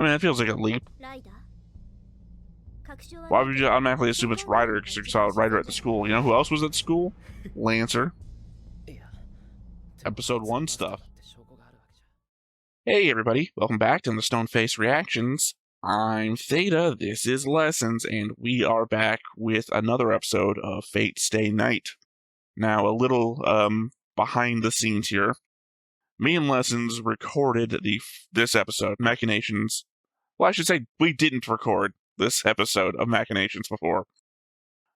mean, it feels like a leap. Why would you automatically assume it's Ryder because you saw Ryder at the school? You know who else was at school? Lancer. Episode 1 stuff. Hey everybody, welcome back to the Stoneface Reactions. I'm Theta, this is Lessons, and we are back with another episode of Fate Stay Night. Now, a little behind the scenes here. Me and Lessons recorded this episode, Machinations. Well, I should say we didn't record this episode of Machinations before.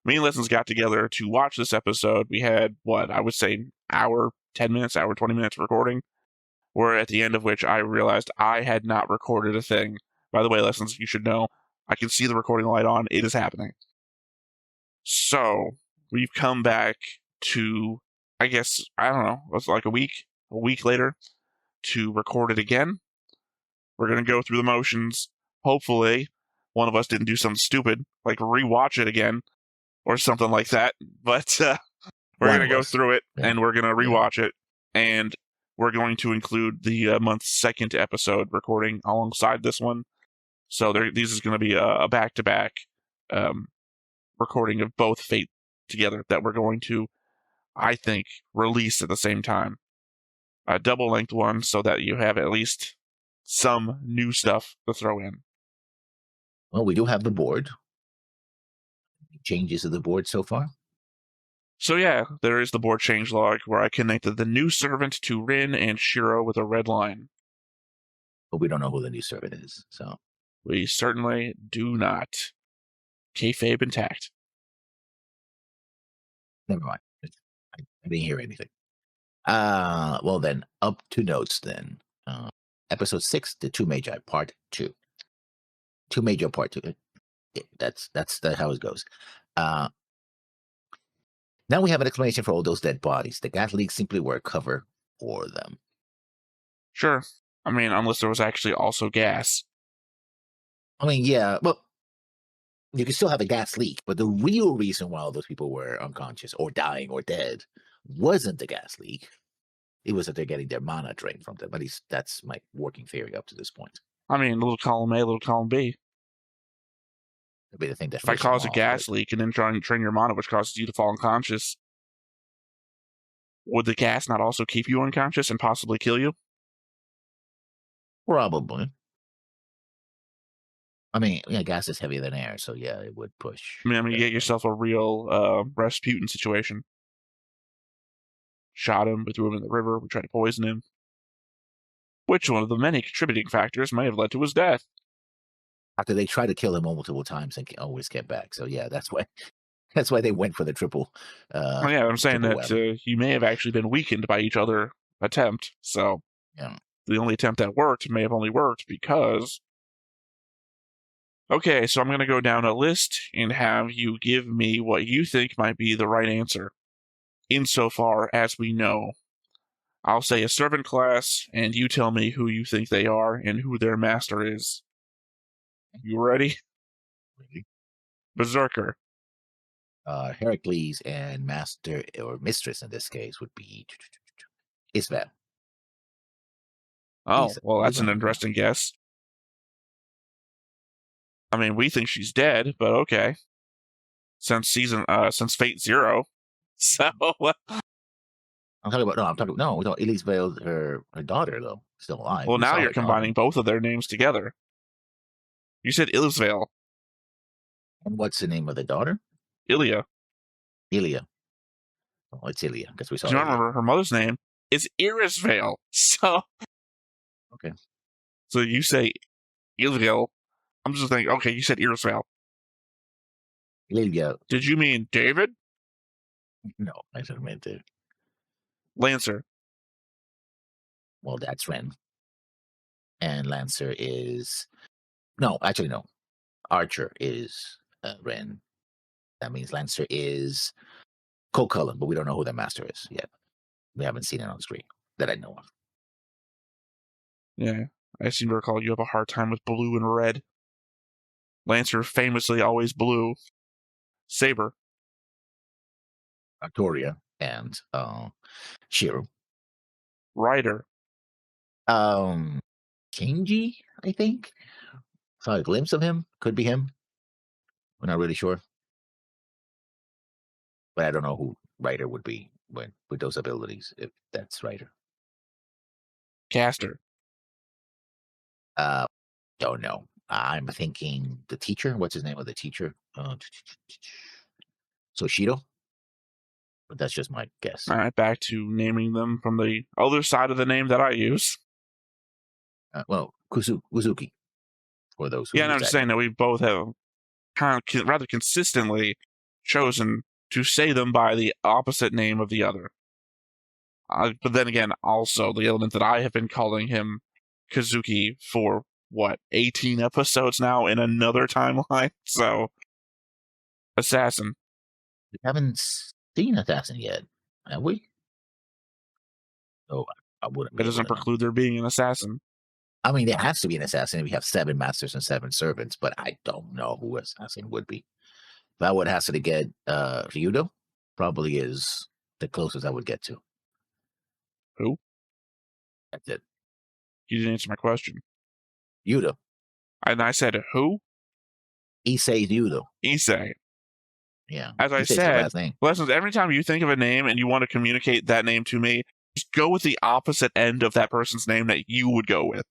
Me and Lessons got together to watch this episode. We had, I would say, hour 10 minutes, hour 20 minutes recording. Where at the end of which I realized I had not recorded a thing. By the way, Lessons, you should know, I can see the recording light on. It is happening. So, we've come back to, I guess, I don't know, it's like a week later to record it again. We're going to go through the motions. Hopefully, one of us didn't do something stupid, like rewatch it again, or something like that. But we're going to go through it, and we're going to rewatch it, and we're going to include the month's second episode recording alongside this one. So this is going to be a back-to-back recording of both Fate together that we're going to, I think, release at the same time. A double-length one so that you have at least some new stuff to throw in. Well, we do have the board. Changes to the board so far? So yeah, there is the board change log where I connected the new servant to Rin and Shiro with a red line. But we don't know who the new servant is, so. We certainly do not. Kayfabe intact. Never mind. I didn't hear anything. Well then, up to notes then. Episode 6, The Two Magi, Part 2. Two Magi, Part 2. That's how it goes. Now we have an explanation for all those dead bodies. The gas leaks simply were a cover for them. Sure. I mean, unless there was actually also gas. I mean, yeah, well, you can still have a gas leak, but the real reason why all those people were unconscious or dying or dead wasn't the gas leak. It was that they're getting their mana drained from them. At least that's my working theory up to this point. I mean, little column A, little column B. That'd be the thing that if I cause a gas leak and then try and drain your mana, which causes you to fall unconscious, would the gas not also keep you unconscious and possibly kill you? Probably. I mean, yeah, gas is heavier than air, so yeah, it would push. I mean, you get yourself a real Rasputin situation. Shot him, we threw him in the river, we tried to poison him. Which one of the many contributing factors may have led to his death? After they tried to kill him multiple times and always get back. So yeah, that's why they went for the triple. Yeah, I'm saying that you may have actually been weakened by each other attempt. So yeah, the only attempt that worked may have only worked because. Okay, so I'm going to go down a list and have you give me what you think might be the right answer. Insofar as we know, I'll say a servant class, and you tell me who you think they are and who their master is. You ready? Ready. Berserker. Heracles and master or mistress in this case would be Isabel. Oh, well, that's an interesting guess. I mean, we think she's dead, but okay. Since Fate Zero. So I'm talking about Elizabeth, her daughter though, still alive. Well, now you're combining both of their names together. You said Ilisvale. And what's the name of the daughter? Ilia. Oh, it's Ilia, because we saw. Do you remember her mother's name is Irisvale? So okay. So you say Ilisvale. I'm just thinking, okay, you said Irisvale. Ilia. Did you mean David? No, I didn't mean to. Lancer. Well, that's Ren. And Lancer is... No, actually, no. Archer is Ren. That means Lancer is Cullen, but we don't know who their master is yet. We haven't seen it on screen that I know of. Yeah, I seem to recall you have a hard time with blue and red. Lancer famously always blue. Saber. Victoria and Shiro. Ryder. Shinji, I think. Saw a glimpse of him. Could be him. We're not really sure. But I don't know who writer would be with those abilities, if that's writer. Caster. Uh, don't know. I'm thinking the teacher. What's his name of the teacher? Shido. But that's just my guess. All right, back to naming them from the other side of the name that I use. Well, Uzuki. For those who Yeah, and use I'm just that saying that we both have kind of rather consistently chosen to say them by the opposite name of the other. But then again, also the element that I have been calling him Kazuki for 18 episodes now in another timeline. So, Assassin. We haven't seen Assassin yet, have we? Oh, I wouldn't It be able doesn't to know. preclude there being an assassin. I mean, there has to be an assassin. We have 7 masters and 7 servants, but I don't know who assassin would be. If I would have to get Ryudo, probably is the closest I would get to. Who? That's it. You didn't answer my question. Yudo. And I said, who? Issei Ryudo. Issei. Yeah. As I Issei's the said, last name. lessons, every time you think of a name and you want to communicate that name to me, just go with the opposite end of that person's name that you would go with.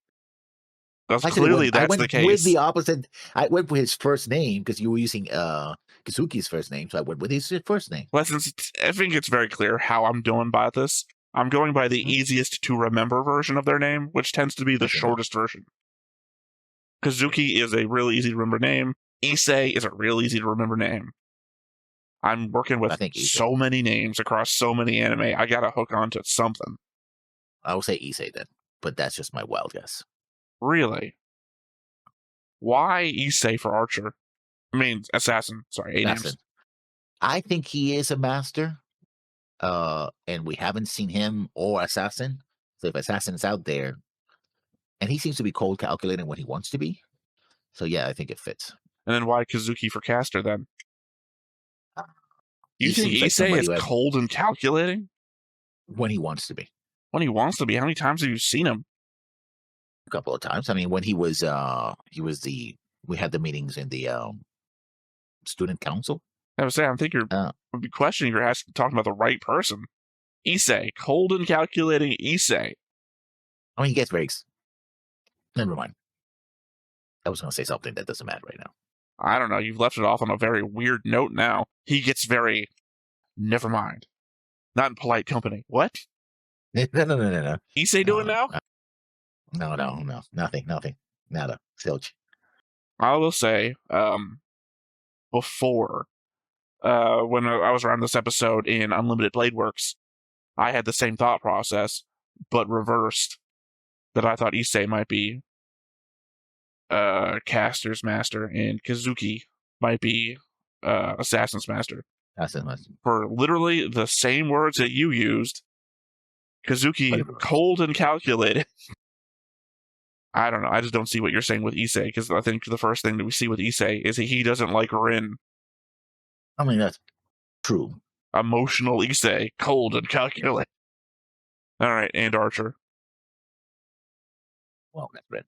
Because clearly that's the case. With the opposite. I went with his first name because you were using Kazuki's first name, so I went with his first name. Lessons, I think it's very clear how I'm doing by this. I'm going by the easiest to remember version of their name, which tends to be the shortest version. Kazuki is a real easy to remember name. Issei is a real easy to remember name. I'm working with so many names across so many anime. I gotta hook onto something. I will say Issei then, but that's just my wild guess. Really? Why Issei for Archer? I mean, Assassin. Sorry, names. I think he is a master, and we haven't seen him or Assassin. So if Assassin's out there, and he seems to be cold calculating when he wants to be. So yeah, I think it fits. And then why Kazuki for Caster then? You think like Issei is cold and calculating? When he wants to be. When he wants to be. How many times have you seen him? A couple of times. I mean, when we had the meetings in the student council. I would say, I think you're would be questioning you're talking about the right person. Issei, cold and calculating Issei. I mean, he gets very. Never mind. I was going to say something that doesn't matter right now. I don't know. You've left it off on a very weird note now. He gets very. Never mind. Not in polite company. What? No. Issei doing now? No. Nothing. Nada. Silch. I will say, before, when I was around this episode in Unlimited Blade Works, I had the same thought process, but reversed. That I thought Issei might be Caster's master, and Kazuki might be Assassin's master. For literally the same words that you used, Kazuki, cold and calculated. I don't know. I just don't see what you're saying with Issei, because I think the first thing that we see with Issei is that he doesn't like Rin. I mean, that's true. Emotional Issei, cold and calculated. All right, and Archer. Well, that's Rin.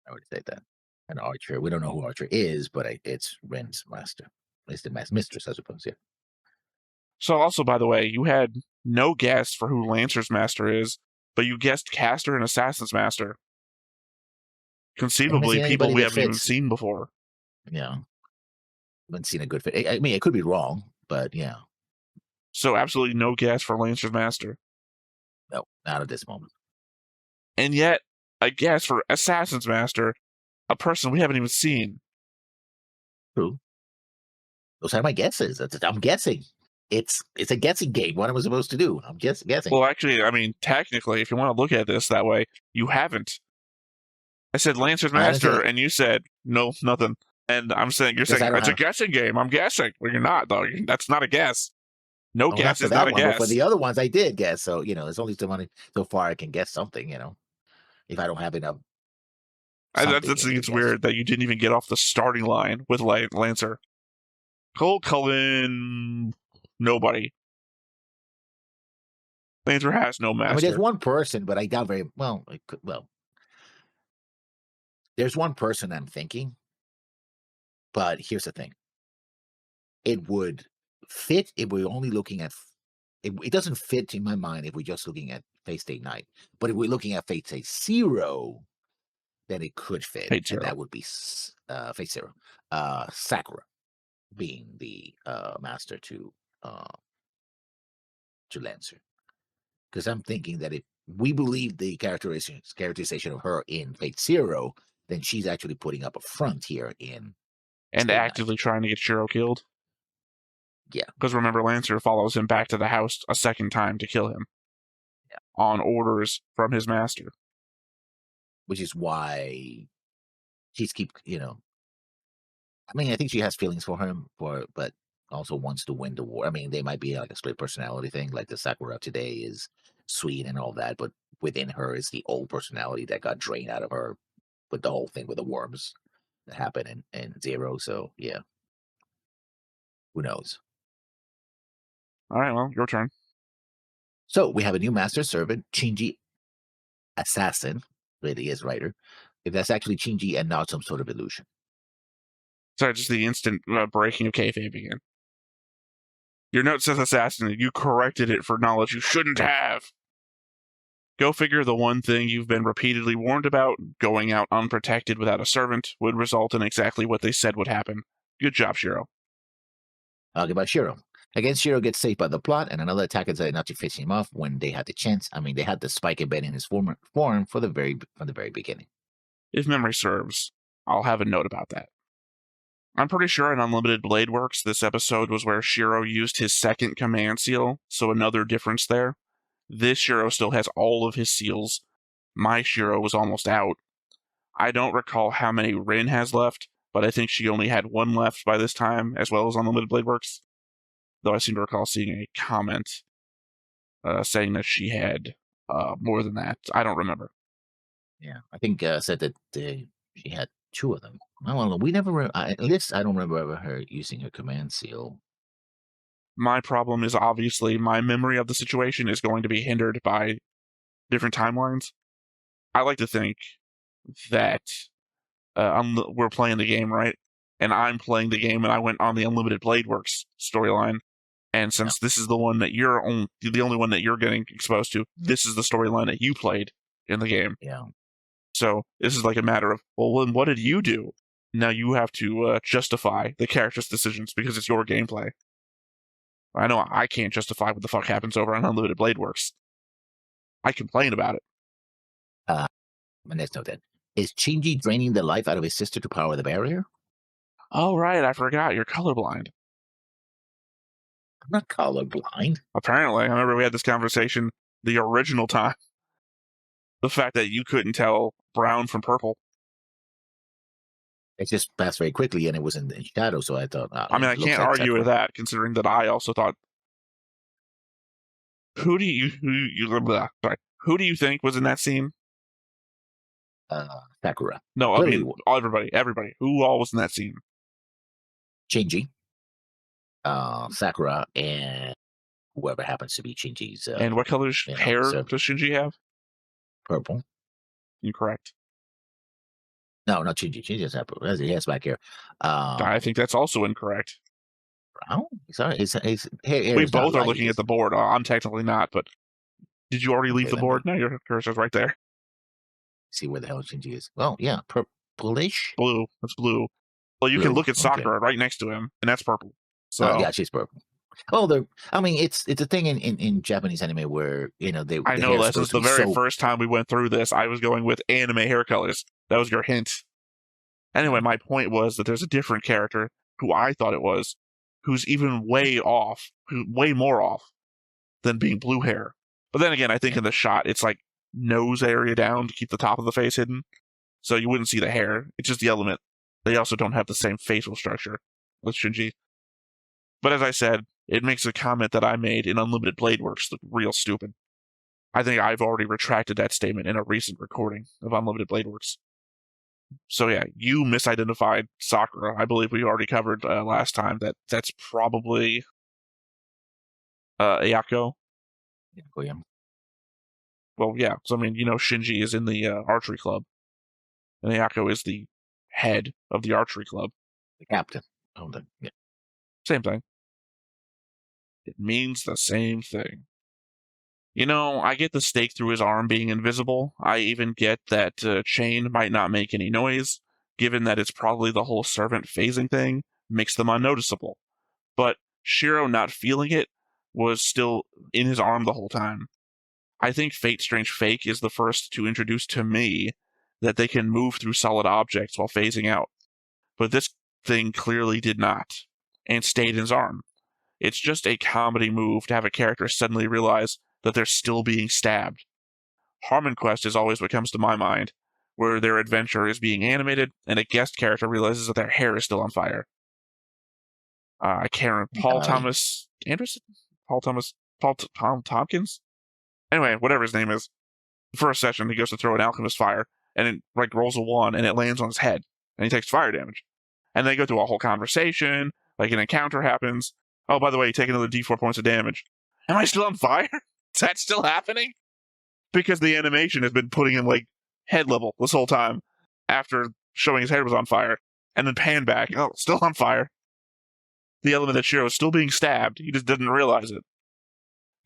I would say that. And Archer, we don't know who Archer is, but it's Rin's master. It's the mistress, I suppose, yeah. So also, by the way, you had no guess for who Lancer's master is, but you guessed Caster and Assassin's master. Conceivably, people we haven't even seen before. Yeah. Haven't seen a good fit. I mean, it could be wrong, but yeah. So absolutely no guess for Lancer's master. No, not at this moment. And yet, a guess for Assassin's master, a person we haven't even seen. True. Those are my guesses. I'm guessing. It's a guessing game. What am I supposed to do? I'm guessing. Well, actually, I mean, technically, if you want to look at this that way, you haven't. I said Lancer's master, and you said no, nothing. And I'm saying you're saying it's a guessing game. I'm guessing. Well, you're not though. That's not a guess. No guess is not a guess. But for the other ones, I did guess. So there's only so far I can guess something. If I don't have enough. I think it's weird that you didn't even get off the starting line with Lancer. Cold Cullen, nobody. Lancer has no master. I mean, there's one person, but I doubt very well. There's one person I'm thinking, but here's the thing. It would fit if we're only looking at it doesn't fit in my mind if we're just looking at Fate Stay Night. But if we're looking at Fate Stay Zero, then it could fit, Fate and Zero. that would be Fate Zero. Sakura being the master uh to Lancer. Because I'm thinking that if we believe the characterization of her in Fate Zero, then she's actually putting up a front here in And Stay Night. actively trying to get Shiro killed. Yeah. Because remember, Lancer follows him back to the house a second time to kill him. Yeah. On orders from his master. Which is why she's I mean, I think she has feelings for him, but also wants to win the war. I mean, they might be like a split personality thing, like the Sakura today is sweet and all that, but within her is the old personality that got drained out of her with the whole thing with the worms that happened in Zero. So yeah, who knows? All right, well, your turn. So we have a new master servant, Shinji Assassin, really is writer. If that's actually Shinji and not some sort of illusion. Sorry, just the instant breaking of kayfabe again. Your note says assassin, and you corrected it for knowledge you shouldn't have. Go figure, the one thing you've been repeatedly warned about, going out unprotected without a servant, would result in exactly what they said would happen. Good job, Shiro. Goodbye, Shiro. Again, Shiro gets saved by the plot, and another attacker decided not to finish him off when they had the chance. I mean, they had the spike embedded in his form from the very beginning. If memory serves, I'll have a note about that. I'm pretty sure in Unlimited Blade Works, this episode was where Shiro used his second command seal, so another difference there. This Shiro still has all of his seals. My Shiro was almost out. I don't recall how many Rin has left, but I think she only had one left by this time, as well as Unlimited Blade Works. Though I seem to recall seeing a comment saying that she had more than that. I don't remember. Yeah, I think said that she had two of them. I don't know. We never, at least I don't remember ever her using her command seal. My problem is obviously my memory of the situation is going to be hindered by different timelines. I like to think that we're playing the game, right? And I'm playing the game, and I went on the Unlimited Blade Works storyline. And since this is the one that the only one that you're getting exposed to, this is the storyline that you played in the game. Yeah. So this is like a matter of, well, then what did you do? Now you have to justify the character's decisions because it's your gameplay. I know I can't justify what the fuck happens over on Unlimited Blade Works. I complain about it. My next note then. Is Shinji draining the life out of his sister to power the barrier? Oh, right, I forgot. You're colorblind. I'm not colorblind. Apparently. I remember we had this conversation the original time. The fact that you couldn't tell brown from purple. It just passed very quickly, and it was in shadow, so I thought, I mean, I can't argue with that, considering that I also thought, who do you think was in that scene? Sakura. No, Clearly, I mean, everybody. Who all was in that scene? Shinji, Sakura, and whoever happens to be Shinji's. And what color hair does Shinji have? Purple. Incorrect. No, not Shinji. Shinji has purple. He has black hair. I think that's also incorrect. Brown? Sorry, his hair we both are looking at the board. I'm technically not, but did you already leave the board? No, your cursor's right there. See where the hell Shinji is. Well, yeah, purplish. Blue. That's blue. Well, you can look at Sakura right next to him, and that's purple. So yeah, she's purple. Oh, I mean, it's a thing in Japanese anime where they. I know this is the very first time we went through this. I was going with anime hair colors. That was your hint. Anyway, my point was that there's a different character who I thought it was, who's even way more off than being blue hair. But then again, I think in the shot it's like nose area down to keep the top of the face hidden, so you wouldn't see the hair. It's just the element. They also don't have the same facial structure with Shinji. But as I said, it makes a comment that I made in Unlimited Blade Works look real stupid. I think I've already retracted that statement in a recent recording of Unlimited Blade Works. So yeah, you misidentified Sakura. I believe we already covered last time that's probably Ayako. Yeah. Well, yeah. So I mean, Shinji is in the archery club. and Ayako is the head of the archery club. The captain. Yeah. Same thing. It means the same thing. I get the stake through his arm being invisible. I even get that chain might not make any noise, given that it's probably the whole servant phasing thing makes them unnoticeable. But Shiro not feeling it was still in his arm the whole time. I think Fate Strange Fake is the first to introduce to me that they can move through solid objects while phasing out. But this thing clearly did not, and stayed in his arm. It's just a comedy move to have a character suddenly realize that they're still being stabbed. Harmon Quest is always what comes to my mind, where their adventure is being animated and a guest character realizes that their hair is still on fire. I can't remember. Paul Thomas Anderson? Paul Tompkins? Anyway, whatever his name is. The first session, he goes to throw an alchemist fire, and it rolls a 1, and it lands on his head, and he takes fire damage. And they go through a whole conversation, like an encounter happens. Oh, by the way, you take another d4 points of damage. Am I still on fire? Is that still happening? Because the animation has been putting him, head level this whole time, after showing his head was on fire, and then pan back. Oh, still on fire. The element that Shiro is still being stabbed. He just didn't realize it.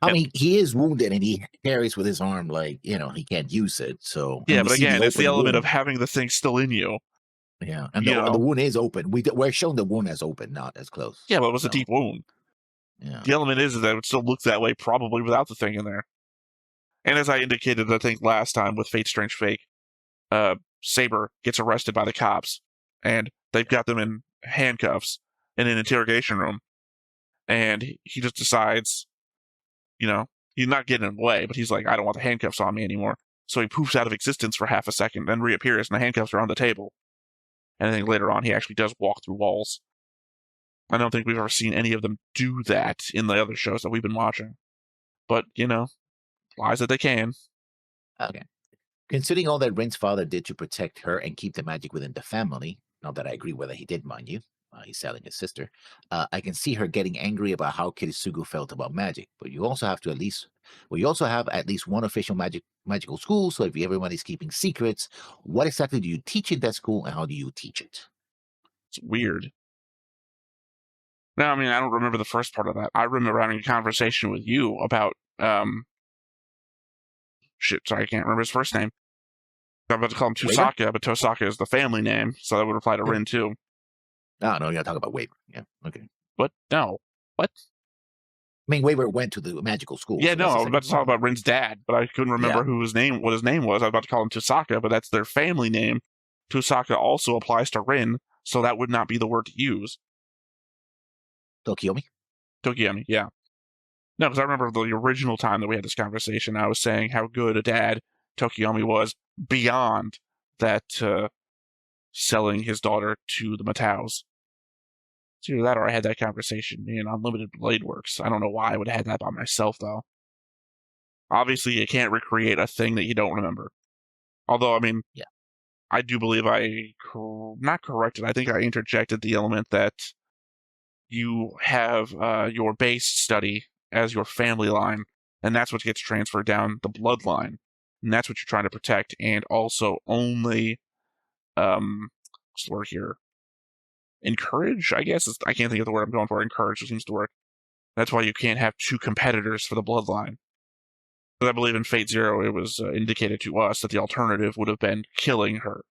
I mean, he is wounded and he carries with his arm, he can't use it. So yeah, but again, it's the element of having the thing still in you. Yeah, and the wound is open. We're shown the wound as open, not as close. Yeah, but it was a deep wound. Yeah. The element is that it would still look that way probably without the thing in there. And as I indicated, I think last time with Fate Strange Fake, Saber gets arrested by the cops, and they've got them in handcuffs in an interrogation room, and he just decides, he's not getting in the way, but he's like, I don't want the handcuffs on me anymore. So he poofs out of existence for half a second, then reappears, and the handcuffs are on the table. And I think later on he actually does walk through walls. I don't think we've ever seen any of them do that in the other shows that we've been watching. But, lies that they can. Okay. Considering all that Rin's father did to protect her and keep the magic within the family, not that I agree whether he did, mind you, he's selling his sister, I can see her getting angry about how Kitsugu felt about magic. But you also have at least one official magical school, so if everybody's keeping secrets, what exactly do you teach in that school and how do you teach it? It's weird. No, I mean, I don't remember the first part of that. I remember having a conversation with you about, I can't remember his first name. I'm about to call him Tosaka, but Tosaka is the family name, so that would apply to Rin too. Oh, no, you gotta talk about Waver. Yeah, okay. What? No. What? I mean, Waver went to the magical school. Yeah, so no, I was about to talk about Rin's dad, but I couldn't remember what his name was. I was about to call him Tosaka, but that's their family name. Tosaka also applies to Rin, so that would not be the word to use. Tokiomi, yeah. No, because I remember the original time that we had this conversation, I was saying how good a dad Tokiomi was beyond that selling his daughter to the Mataus. It's either that or I had that conversation in Unlimited Blade Works. I don't know why I would have had that by myself, though. Obviously, you can't recreate a thing that you don't remember. Although, I mean, I do believe not corrected, I think I interjected the element that you have your base study as your family line, and that's what gets transferred down the bloodline. And that's what you're trying to protect, and also only, what's the word here? Encourage, I guess? I can't think of the word I'm going for. Encourage seems to work. That's why you can't have two competitors for the bloodline. But I believe in Fate Zero, it was indicated to us that the alternative would have been killing her.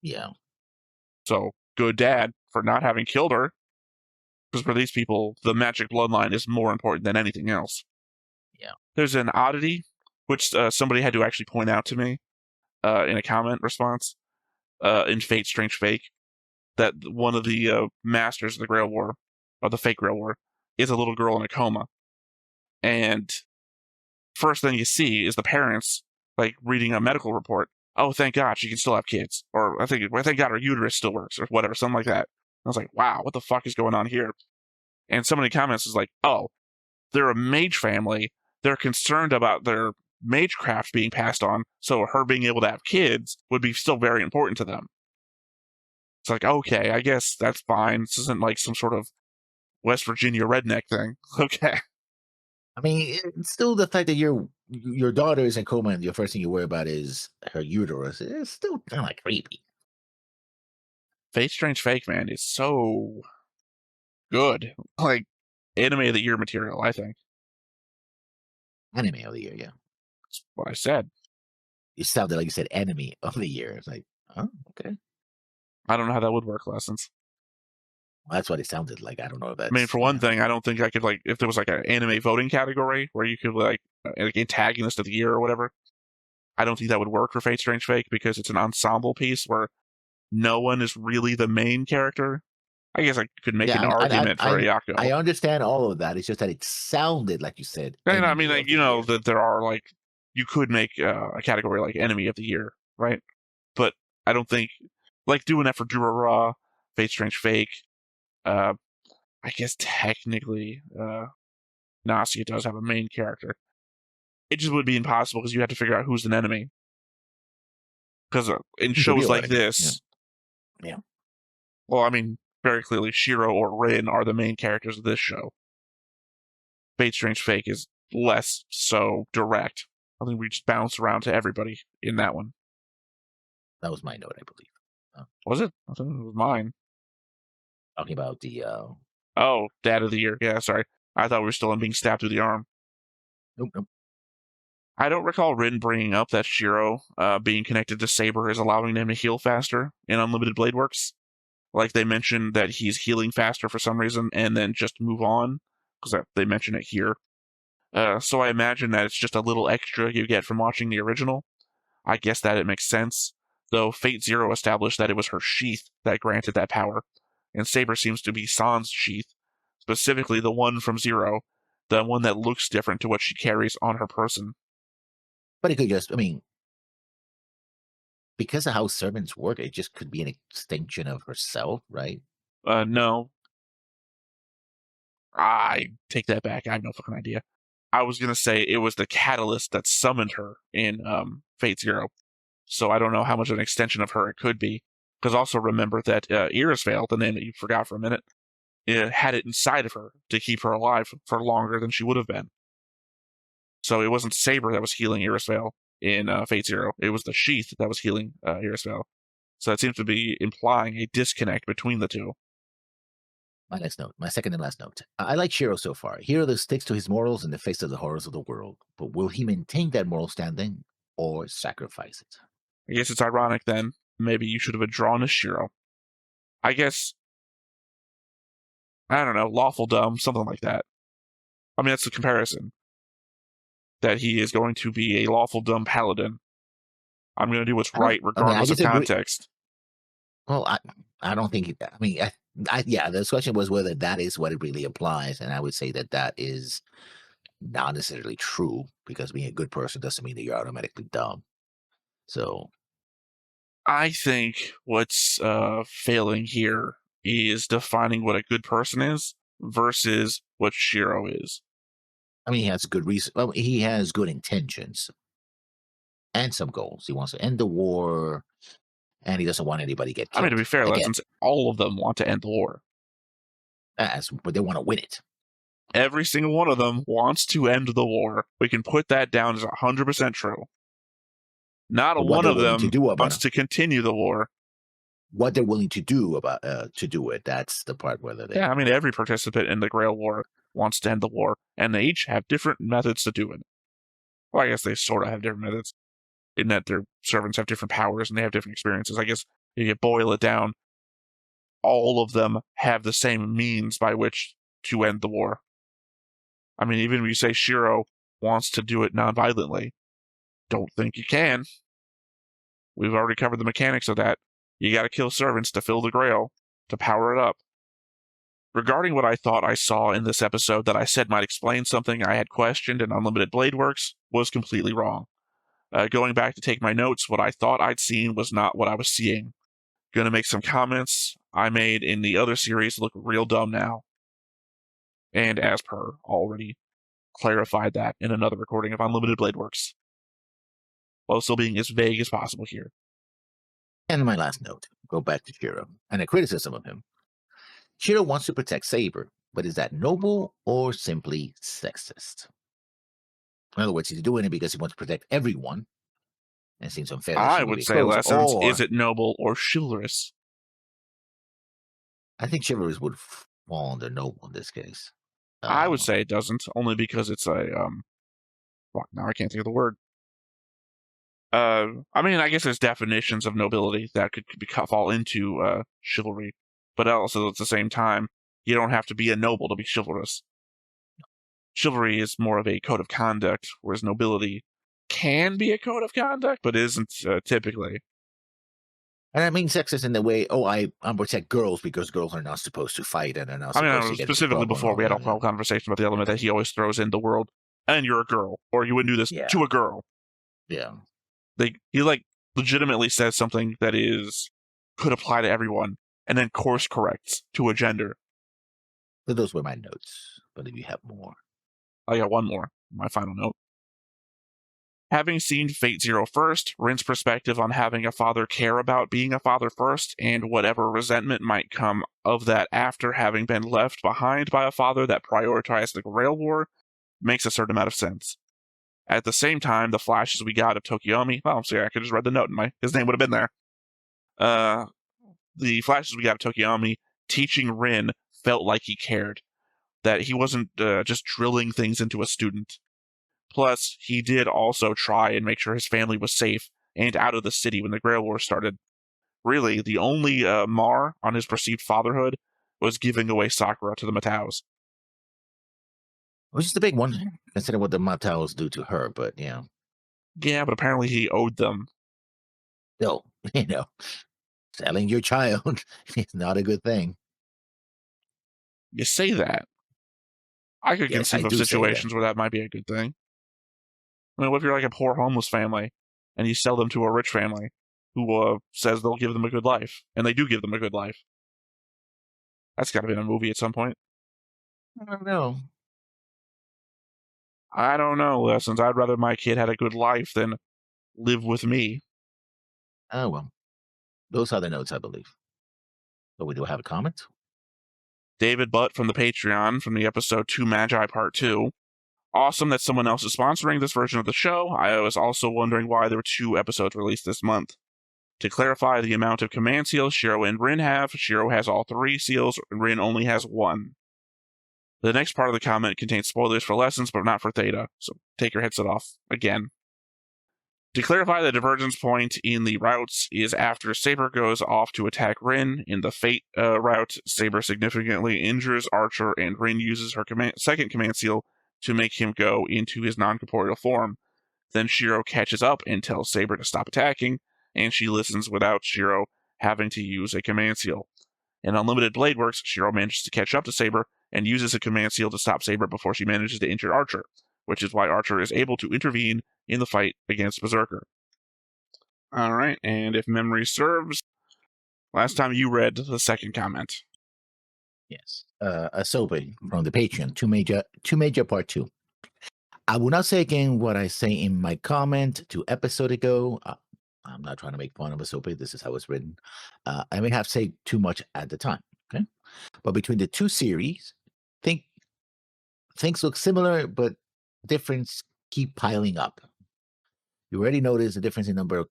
Yeah. So, good dad for not having killed her. Because for these people, the magic bloodline is more important than anything else. Yeah. There's an oddity, which somebody had to actually point out to me in a comment response in Fate Strange Fake, that one of the masters of the Grail War, or the fake Grail War, is a little girl in a coma. And first thing you see is the parents, reading a medical report. Oh, thank God, she can still have kids. Or thank God her uterus still works, or whatever, something like that. I was like, wow, what the fuck is going on here? And somebody in the comments is like, oh, they're a mage family. They're concerned about their magecraft being passed on, so her being able to have kids would be still very important to them. It's like, okay, I guess that's fine. This isn't like some sort of West Virginia redneck thing. Okay. I mean, it's still the fact that you're your daughter is in coma, and your first thing you worry about is her uterus. It's still kind of like creepy. Fate Strange Fake, man, is so good. Like, anime of the year material, I think. Anime of the year, yeah. That's what I said. You sounded like you said enemy of the year. It's like, oh, okay. I don't know how that would work, Lessons. Well, that's what it sounded like. I don't know if I mean, that's for one thing, I don't think I could, like, if there was, like, an anime voting category where you could, like antagonist of the year or whatever, I don't think that would work for Fate Strange Fake because it's an ensemble piece where no one is really the main character. I guess I could make yeah. an argument for I Ayako. understand all of that. It's just that it sounded like you said And I mean, enemy like, of the year. that there are, like, you could make a category like Enemy of the Year, right? But I don't think, like, doing that for Durara, Fate Strange Fake, uh, I guess technically, Nasia does have a main character. It just would be impossible because you have to figure out who's an enemy. Because in Who's the shows real like enemy? Yeah. this, Yeah. well, I mean, very clearly, Shiro or Rin are the main characters of this show. Fate Strange Fake is less so direct. I think we just bounce around to everybody in that one. That was my note, I believe. Was it? I thought it was mine. Talking about the Oh, Dad of the Year. Yeah, sorry. I thought we were still on being stabbed through the arm. nope, nope. I don't recall Rin bringing up that Shiro being connected to Saber is allowing him to heal faster in Unlimited Blade Works. Like, they mentioned that he's healing faster for some reason and then just move on, because they mention it here. So I imagine that it's just a little extra you get from watching the original. I guess that it makes sense, though Fate Zero established that it was her sheath that granted that power, and Saber seems to be San's sheath, specifically the one from Zero, the one that looks different to what she carries on her person. But it could just, I mean, because of how servants work, it just could be an extension of herself, right? No, I take that back. I have no fucking idea. I was gonna say it was the catalyst that summoned her in Fate Zero, so I don't know how much of an extension of her it could be. Because also remember that Irisvale, the name that you forgot for a minute, had it inside of her to keep her alive for longer than she would have been. So it wasn't Saber that was healing Irisvale in Fate Zero. It was the sheath that was healing Irisvale. So it seems to be implying a disconnect between the two. My next note, my second and last note. I like Shiro so far. A hero that sticks to his morals in the face of the horrors of the world. But will he maintain that moral standing or sacrifice it? I guess it's ironic then. Maybe you should have drawn a Shiro. I guess, I don't know, lawful dumb, something like that. I mean, that's the comparison. That he is going to be a lawful dumb paladin. I'm going to do what's right I mean, I regardless of disagree. context. Well, I don't think. I mean, yeah. The question was whether that is what it really applies, and I would say that that is not necessarily true because being a good person doesn't mean that you're automatically dumb. So I think what's failing here is defining what a good person is versus what Shiro is. I mean, he has good reason. Well, he has good intentions and some goals. He wants to end the war, and he doesn't want anybody to get I mean, to killed. be fair, Again, Lessons, all of them want to end the war. but they want to win it. Every single one of them wants to end the war. We can put that down as 100% true. Not But what one they're of willing to them do about wants it, to continue the war. what they're willing to do about to do it, that's the part whether they. Yeah, I mean, every participant in the Grail War wants to end the war, and they each have different methods to do it. Well, I guess they sort of have different methods, in that their servants have different powers and they have different experiences. I guess if you boil it down, all of them have the same means by which to end the war. I mean, even when you say Shiro wants to do it non-violently, don't think you can. We've already covered the mechanics of that. You gotta kill servants to fill the Grail, to power it up. Regarding what I thought I saw in this episode that I said might explain something I had questioned in Unlimited Blade Works was completely wrong. Going back to take my notes, what I thought I'd seen was not what I was seeing. Gonna make some comments I made in the other series look real dumb now. And as per, already clarified that in another recording of Unlimited Blade Works. While still being as vague as possible here. And my last note, go back to Shiro and a criticism of him. Shiro wants to protect Saber, but is that noble or simply sexist? In other words, he's doing it because he wants to protect everyone, and it seems unfair that I chivalry would is say closed. lessons. Is Or it noble or chivalrous? I think chivalry would fall under noble in this case. I would Uh, say it doesn't, only because it's a fuck, now I can't think of the word. I mean, I guess there's definitions of nobility that could fall into chivalry, but also at the same time, you don't have to be a noble to be chivalrous. Chivalry is more of a code of conduct, whereas nobility can be a code of conduct, but isn't typically. and I mean sexist in the way, I'm protect girls because girls are not supposed to fight and are not I mean, supposed to get into specifically trouble and before all we had a that. whole conversation about the element that he always throws in the world, and you're a girl, or you wouldn't do this Yeah. to a girl. Yeah. He legitimately says something that could apply to everyone, and then course corrects to a gender. So those were my notes. But if you have more. I got one more, my final note. Having seen Fate Zero first, Rin's perspective on having a father care about being a father first, and whatever resentment might come of that after having been left behind by a father that prioritized the Grail War, makes a certain amount of sense. At the same time, the flashes we got of Tokiomi, well, see, I could just read the note, and his name would have been there. The flashes we got of Tokiomi teaching Rin felt like he cared, that he wasn't just drilling things into a student. Plus, he did also try and make sure his family was safe and out of the city when the Grail War started. Really, the only mar on his perceived fatherhood was giving away Sakura to the Mataus. Which is the big one, considering what the Mataus do to her, but yeah. Yeah, but apparently he owed them. Still, selling your child is not a good thing. You say that. I could Yes, I conceive of do say that. situations where that might be a good thing. I mean, what if you're like a poor homeless family and you sell them to a rich family who says they'll give them a good life, and they do give them a good life? That's got to be in a movie at some point. I don't know. I don't know, Lessons. I'd rather my kid had a good life than live with me. Oh, well. Those are the notes, I believe. But we do have a comment. David Butt from the Patreon from the episode 2 Magi Part 2. Awesome that someone else is sponsoring this version of the show. I was also wondering why there were 2 episodes released this month. To clarify the amount of command seals Shiro and Rin have, Shiro has all 3 seals, and Rin only has 1. The next part of the comment contains spoilers for Lessons, but not for Theta, so take your headset off again. To clarify, the divergence point in the routes is after Saber goes off to attack Rin. In the Fate route, Saber significantly injures Archer, and Rin uses her second command seal to make him go into his non-corporeal form. Then Shiro catches up and tells Saber to stop attacking, and she listens without Shiro having to use a command seal. In Unlimited Blade Works, Shiro manages to catch up to Saber and uses a command seal to stop Saber before she manages to injure Archer, which is why Archer is able to intervene in the fight against Berserker. Alright, and if memory serves, last time you read the second comment. Yes. Asobe from the Patreon, two major part 2. I will not say again what I say in my comment 2 episodes ago. I'm not trying to make fun of Asobe. This is how it's written. I may have said too much at the time. Okay. But between the 2 series, things look similar, but difference keep piling up. You already notice the difference in number of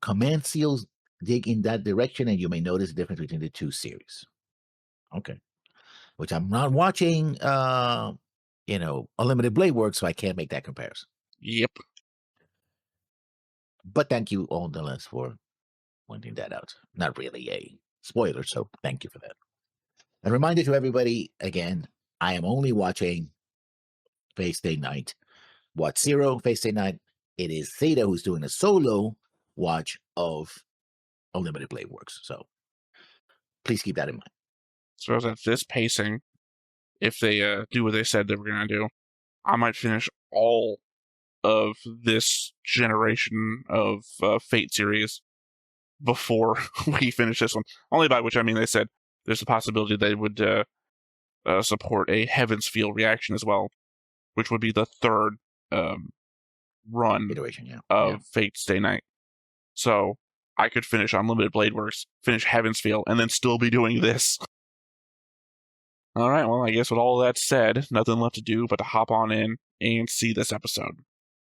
command seals dig in that direction, and you may notice the difference between the 2 series. Okay. Which I'm not watching, Unlimited Blade Works, so I can't make that comparison. Yep. But thank you all nonetheless for pointing that out. Not really a spoiler, so thank you for that. A reminder to everybody, again, I am only watching Face Day Night. Watch Zero, Face Day Night. It is Theta who's doing a solo watch of Unlimited Blade Works. So please keep that in mind. So at this pacing, if they do what they said they were going to do, I might finish all of this generation of Fate series before we finish this one. Only by which I mean they said there's a possibility they would support a Heaven's Feel reaction as well, which would be the third run Iteration, of Fate Stay Night. So I could finish Unlimited Blade Works, finish Heaven's Feel, and then still be doing this. All right, well, I guess with all that said, nothing left to do but to hop on in and see this episode.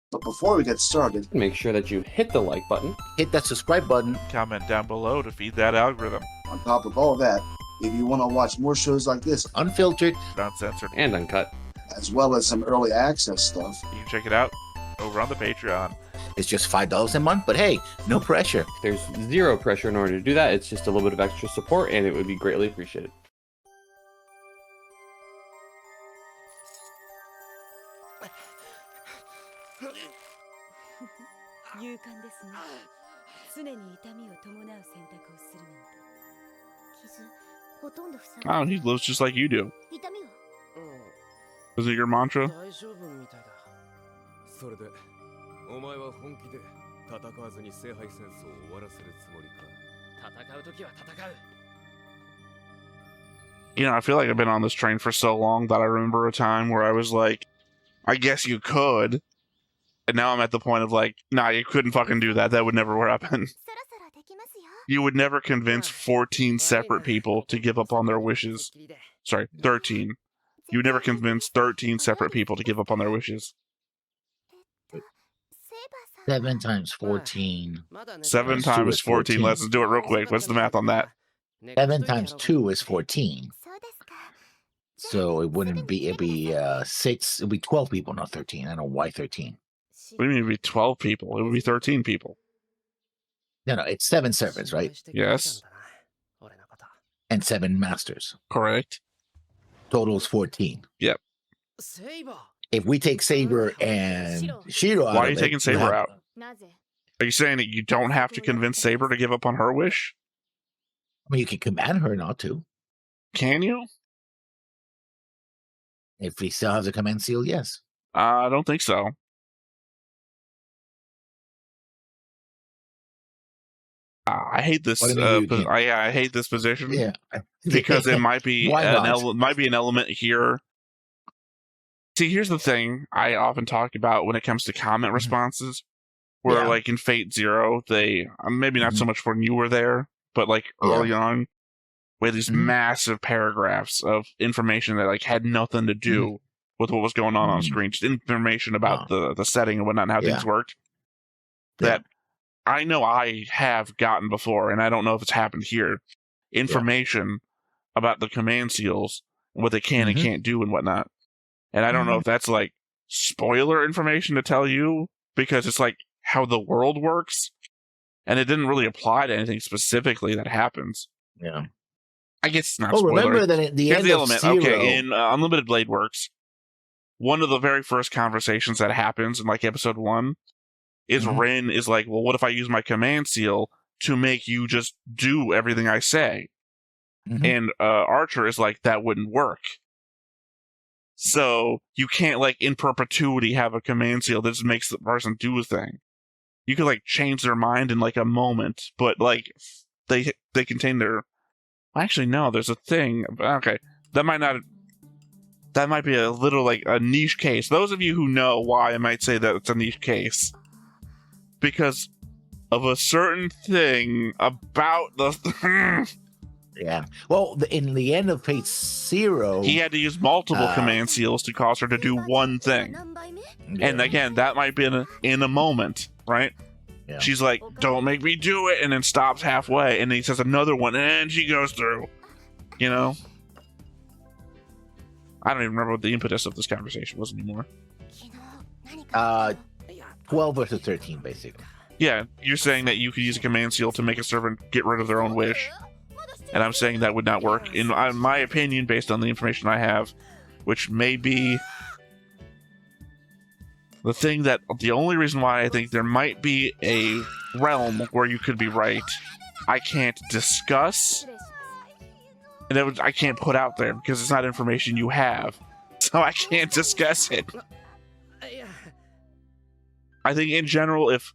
But before we get started, Make sure that you hit the like button. Hit that subscribe button. Comment down below to feed that algorithm. on top of all that, if you want to watch more shows like this, Unfiltered. Uncensored. And uncut. as well as some early access stuff, You can check it out over on the Patreon. It's just $5 a month, but hey, no pressure. There's zero pressure in order to do that. It's just a little bit of extra support, and it would be greatly appreciated. Oh, he lives just like you do. Is it your mantra? それでお前は本気で戦わずに聖杯戦争を終わらせるつもりか。戦う時は戦う。 You know, I feel like I've been on this train for so long that I remember a time where I was like, I guess you could. And now I'm at the point of like, nah, you couldn't fucking do that. That would never happen. You would never convince 14 separate people to give up on their wishes. Sorry, 13. You would never convince 13 separate people to give up on their wishes. 7 times 14. 7 Two times is 14. 14. Let's do it real quick. What's the math on that? 7 times 2 is 14. So it wouldn't be, it'd be 6, it'd be 12 people, not 13. I don't know why 13. What do you mean it'd be 12 people? It would be 13 people. No, it's 7 servants, right? Yes. And 7 masters. Correct. Total is 14. Yep. If we take Saber and Shiro out, Why are you of taking it, Saber out? Are you saying that you don't have to convince Saber to give up on her wish? I mean, you can command her not to. Can you? If he still has a command seal, yes. I don't think so. I hate this. What do you mean you I hate this position. Yeah. Because it might be Why might be an element here. See, here's the thing I often talk about when it comes to comment responses, where Yeah. like in Fate Zero, they maybe not so much when you were there, but like early on, we had these massive paragraphs of information that like had nothing to do with what was going on screen, just information about the setting and whatnot, and how things worked. That I know I have gotten before, and I don't know if it's happened here. Information about the command seals, and what they can and can't do and whatnot. And I don't know if that's like spoiler information to tell you, because it's like how the world works, and it didn't really apply to anything specifically that happens. Yeah. I guess it's not Oh, spoiler. remember that at the Here's end the of element. Zero, Okay, in Unlimited Blade Works, one of the very first conversations that happens in like episode 1 is Rin is like, well, what if I use my command seal to make you just do everything I say? And Archer is like, that wouldn't work. So you can't like in perpetuity have a command seal that just makes the person do a thing. You could like change their mind in like a moment, but like they contain their. Actually, no. There's a thing. Okay, that might be a little like a niche case. Those of you who know why I might say that it's a niche case, because of a certain thing about the. Yeah. Well, in the end of Fate Zero, he had to use multiple command seals to cause her to do one thing. And again, that might be in a moment, right? Yeah. She's like, don't make me do it, and then stops halfway, and then he says another one, and she goes through. You know? I don't even remember what the impetus of this conversation was anymore. 12 versus 13, basically. Yeah, you're saying that you could use a command seal to make a servant get rid of their own wish. And I'm saying that would not work, in my opinion, based on the information I have, which may be the only reason why I think there might be a realm where you could be right, I can't discuss, and I can't put out there because it's not information you have, so I can't discuss it. I think in general, if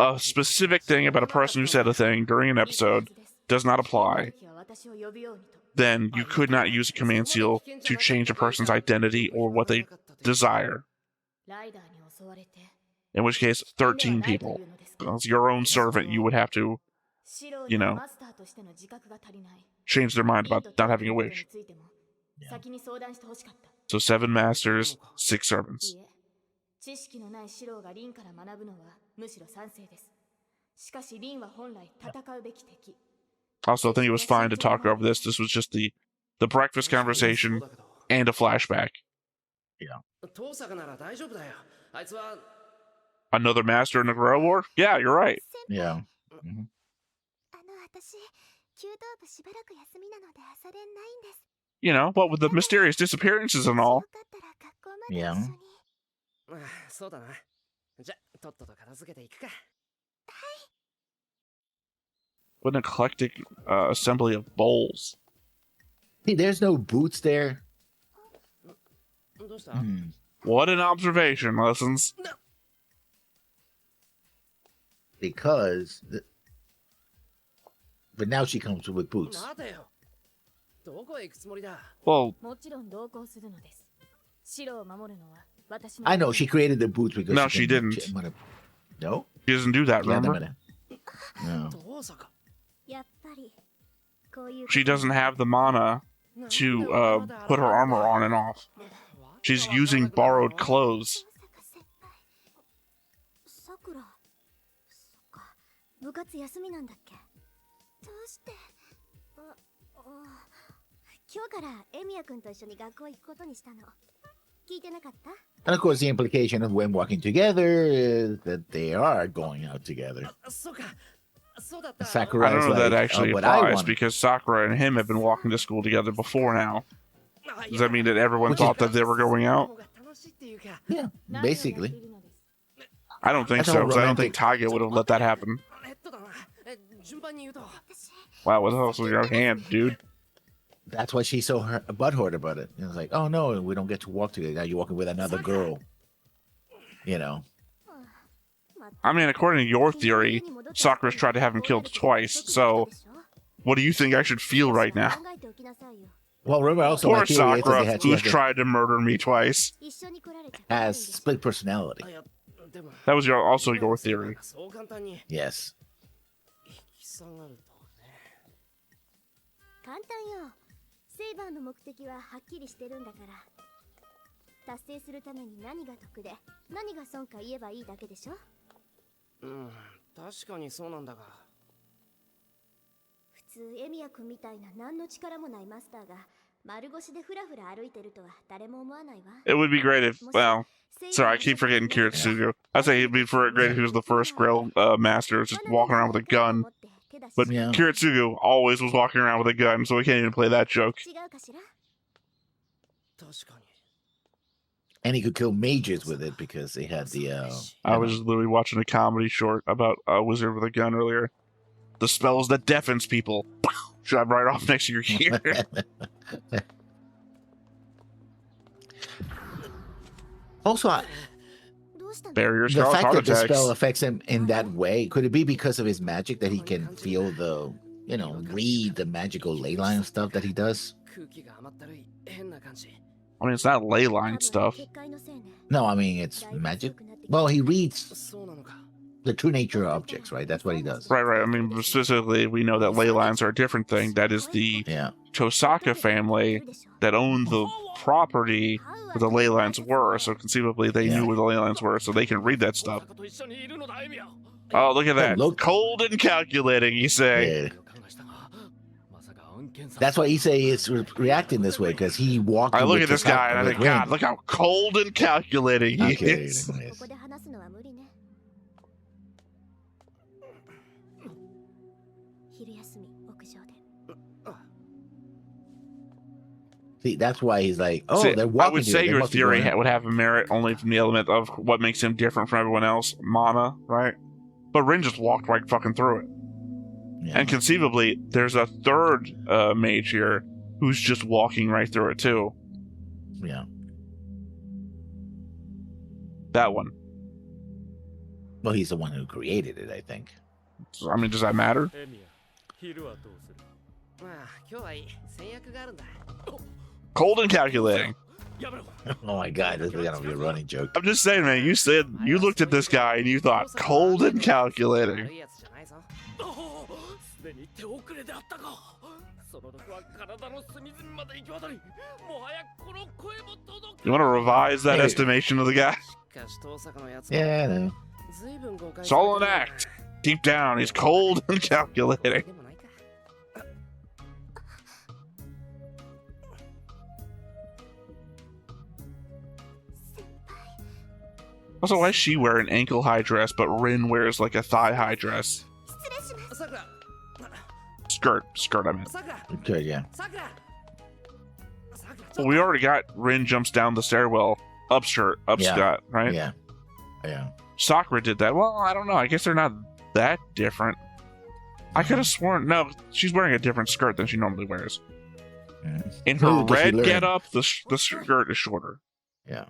a specific thing about a person who said a thing during an episode does not apply, then you could not use a command seal to change a person's identity or what they desire. In which case, 13 people. As your own servant, you would have to, change their mind about not having a wish. So 7 masters, 6 servants. 知識のないシローがリンから学ぶのはむしろ賛成です。しかしリンは本来戦うべき敵。 Also, I think it was fine to talk over this. This was just the breakfast conversation and a flashback. Yeah. Another master in the Guerrilla War? Yeah, you're right. Yeah. Mhm. You know, what with the mysterious disappearances and all. Yeah. What an eclectic assembly of bowls. See, there's no boots there. What an observation, Lessons. Because... But now she comes with boots. Well, I know, she created the boots because... No, she didn't. No? She doesn't do that, remember? No. She doesn't have the mana to put her armor on and off. She's using borrowed clothes. 部活休みなんだっけ？どうして？今日からエミヤ君と一緒に学校行くことにしたの。聞いてなかった？ And of course, the implication of them walking together is that they are going out together. Sakura I don't know is that like, actually what I applies want. because Sakura and him have been walking to school together before now. Does that mean that everyone thought that they were going out? Yeah, basically. I don't think That's so, all because I don't think romantic. Kage would have let that happen. Wow, what the hell's in your hand, dude? That's why she's so butthurt about it. It's like, oh no, we don't get to walk together. Now you're walking with another girl. You know. I mean, according to your theory, Sakura's tried to have him killed twice, so what do you think I should feel right now? Well, remember also Poor my theory is Sakura, that who's tried to murder me twice. has split personality. That was also your theory. Yes. 簡単よ。セイバーの目的ははっきりしてるんだから。達成するために何が得で何が損か言えばいいだけでしょ。確かにそうなんだが。普通エミヤ君みたいな何の力もないマスターが丸腰でフラフラ歩いてるとは誰も思わないわ。 It would be great if, well, sorry, I keep forgetting Kiritsugu. I'd say it'd be great if he was the first Grail master, just walking around with a gun. But Yeah. Kiritsugu always was walking around with a gun, so we can't even play that joke. 違うかしら？ 確かに。 And he could kill mages with it because they had the... I was literally watching a comedy short about a wizard with a gun earlier. The spells that deafens people. Shove right off next to your ear. Also, どうしたの？ Barriers the cause fact heart that the attacks. spell affects him in that way, could it be because of his magic that he can feel the, you know, read the magical ley line stuff that he does? 空気が甘ったるい変な感じ。 I mean, it's not ley line stuff. 結界のせいね。 No, I mean, it's magic. Well, he reads そうなのか。 the true nature of objects, right? That's what he does. Right, right. I mean, specifically, we know that ley lines are a different thing. That is the Yeah. Tosaka family that owned the property where the ley lines were. So conceivably, they knew where the ley lines were, so they can read that stuff. と一緒にいるのだエミヤ。 Oh, look at that. Look. Cold and calculating, you say. Yeah. That's why Issei is reacting this way, because he walked. I look with at this Tosaka guy and I with think, God, Rin. look how cold and calculating he Okay, is. yes. ここで話すのは無理ね。昼休み屋上で。 See, that's why he's like, oh, See, they're I walking. would here, say they your must be theory going out. would have a merit only from the element of what makes him different from everyone else, mana, right? But Rin just walked right fucking through it. Yeah. And conceivably, there's a third mage here who's just walking right through it too. Yeah. That one. Well, he's the one who created it, I think. So, I mean, does that matter? エミヤ、昼はどうする？まあ今日はいい。戦略があるんだ。 Cold and calculating. やめろ。 Oh my god, this is gonna be a running joke. I'm just saying, man, you said, you looked at this guy and you thought, cold and calculating. 悪いやつじゃないぞ。素手すでに手遅れであったか。その毒は体の隅々まで行き渡り、もはやこの声も届く。 You want to revise that Hey. estimation of the guy? しかし遠坂のやつ Yeah, I know. 随分誤解 It's され all て an るな。 act. Deep down, he's cold and calculating. でもないか。 Also, why does she wear an ankle-high dress, but Rin wears like a thigh-high dress? 失礼します。さくら、 Skirt, I meant. さくら、 Good, yeah. さくら。さくら、ちょ Well, っと we already got Rin jumps down the stairwell, up Yeah. Scott, right? Yeah. Yeah. Sakura did that. Well, I don't know. I guess they're not that different. I could have sworn. No, she's wearing a different skirt than she normally wears. Mm. In her Maybe because she red learned. getup, the skirt is shorter. Yeah.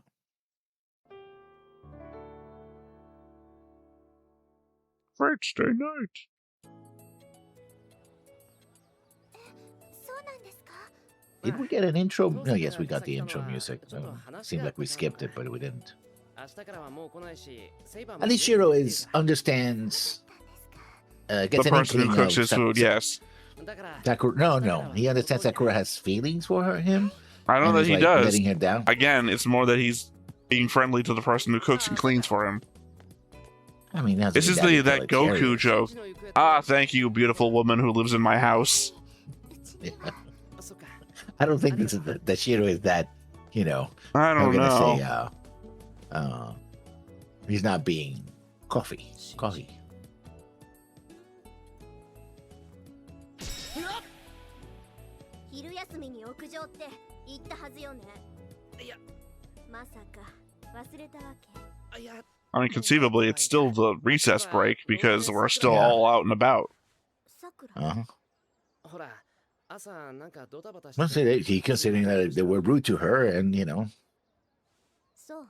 Fate stay night. そうなんですか？ Did we get an intro? No, yes, we got the intro music. Seemed like we skipped it, but we didn't. 明日からはもう来ないし、セイバーも At least Shiro understands. The Gets an person who inkling cooks of his food, yes. だから Sakura. No. He understands Sakura has feelings for him. I know and that is, he like, does. letting her down. Again, it's more that he's being friendly to the person who cooks and cleans for him. I mean, that's This is that Goku joke. Ah, thank you, beautiful woman who lives in my house. I don't think this is that Shiro is that. You know, I I'm don't gonna know. say, he's not being coffee. 昼休みに屋上って言ったはずよね。いや、まさか忘れたわけ。いや、 I mean, conceivably, it's still the recess break because we're still Yeah. all out and about. さくら。 Uh-huh. ほら、朝なんかドタバタし Must say that he considering that they were rude to her, and you know. そう。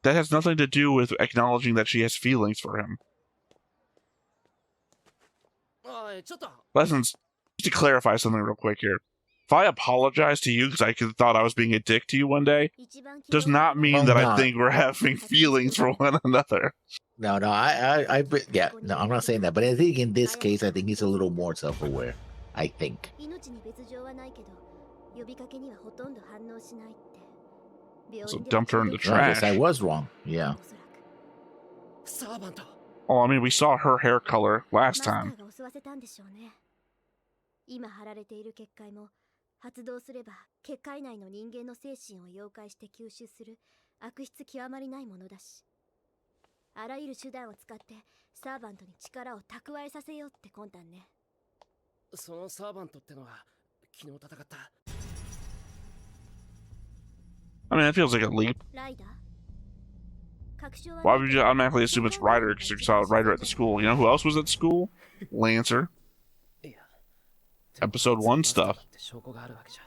That has nothing to do with acknowledging that she has feelings for him. おい、ちょっと。 Lessons, just to clarify something real quick here. If I apologize to you because I thought I was being a dick to you one day, 一番 does not mean Oh, that I no. think we're having feelings for one another. No, yeah, no, I'm not saying that, but I think in this case, I think he's a little more self-aware. I think. 命に別状はないけど、呼びかけにはほとんど反応しないって。病 So 院では dumped her in the 協力 No, I guess I trash. was wrong. Yeah. おそらく。サーバント。 Oh, I mean, we saw her hair color マ last スタ time. ーが襲わせたんでしょうね。今貼られている結界も発動すれば結界内の人間の精神を溶解して吸収する悪質極まりないものだし、あらゆる手段を使ってサーバントに力を蓄えさせようって魂胆ね。そのサーバントってのは昨日戦った I mean, that feels like a leap. ライダー。確証は Why would you automatically assume it's Ryder because you saw Ryder at the school? You know who else was at school? Lancer. いや Episode 1 stuff. って証拠があるわけじ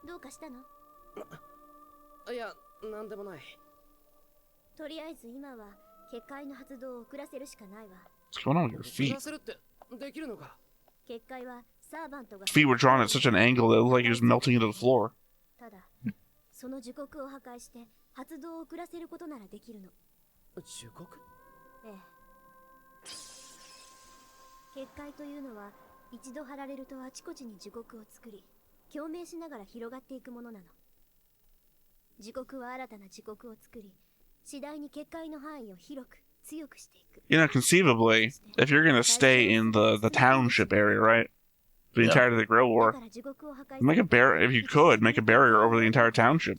どうかしたの？ゃいやなんでもないとりあえず今は結界の発動を遅らせるしかないわ。 What's going on with your 遅 feet? らせるってできるのか結界はサーバントが His feet were drawn at such an angle that it looked like he was melting into the floor. ただ、その時刻を破壊して発動を遅らせることならできるの。忠告ええ。結界というのは一度貼られるとあちこちに時刻を作り、共鳴しながら広がっていくものなの。時刻は新たな時刻を作り、次第に結界の範囲を広く強くしていく。 You know, conceivably, if you're gonna stay in the township area, right? The Yeah. entirety of the Grill だ War, から時刻を破壊 make a if you could, make a barrier over the entire township.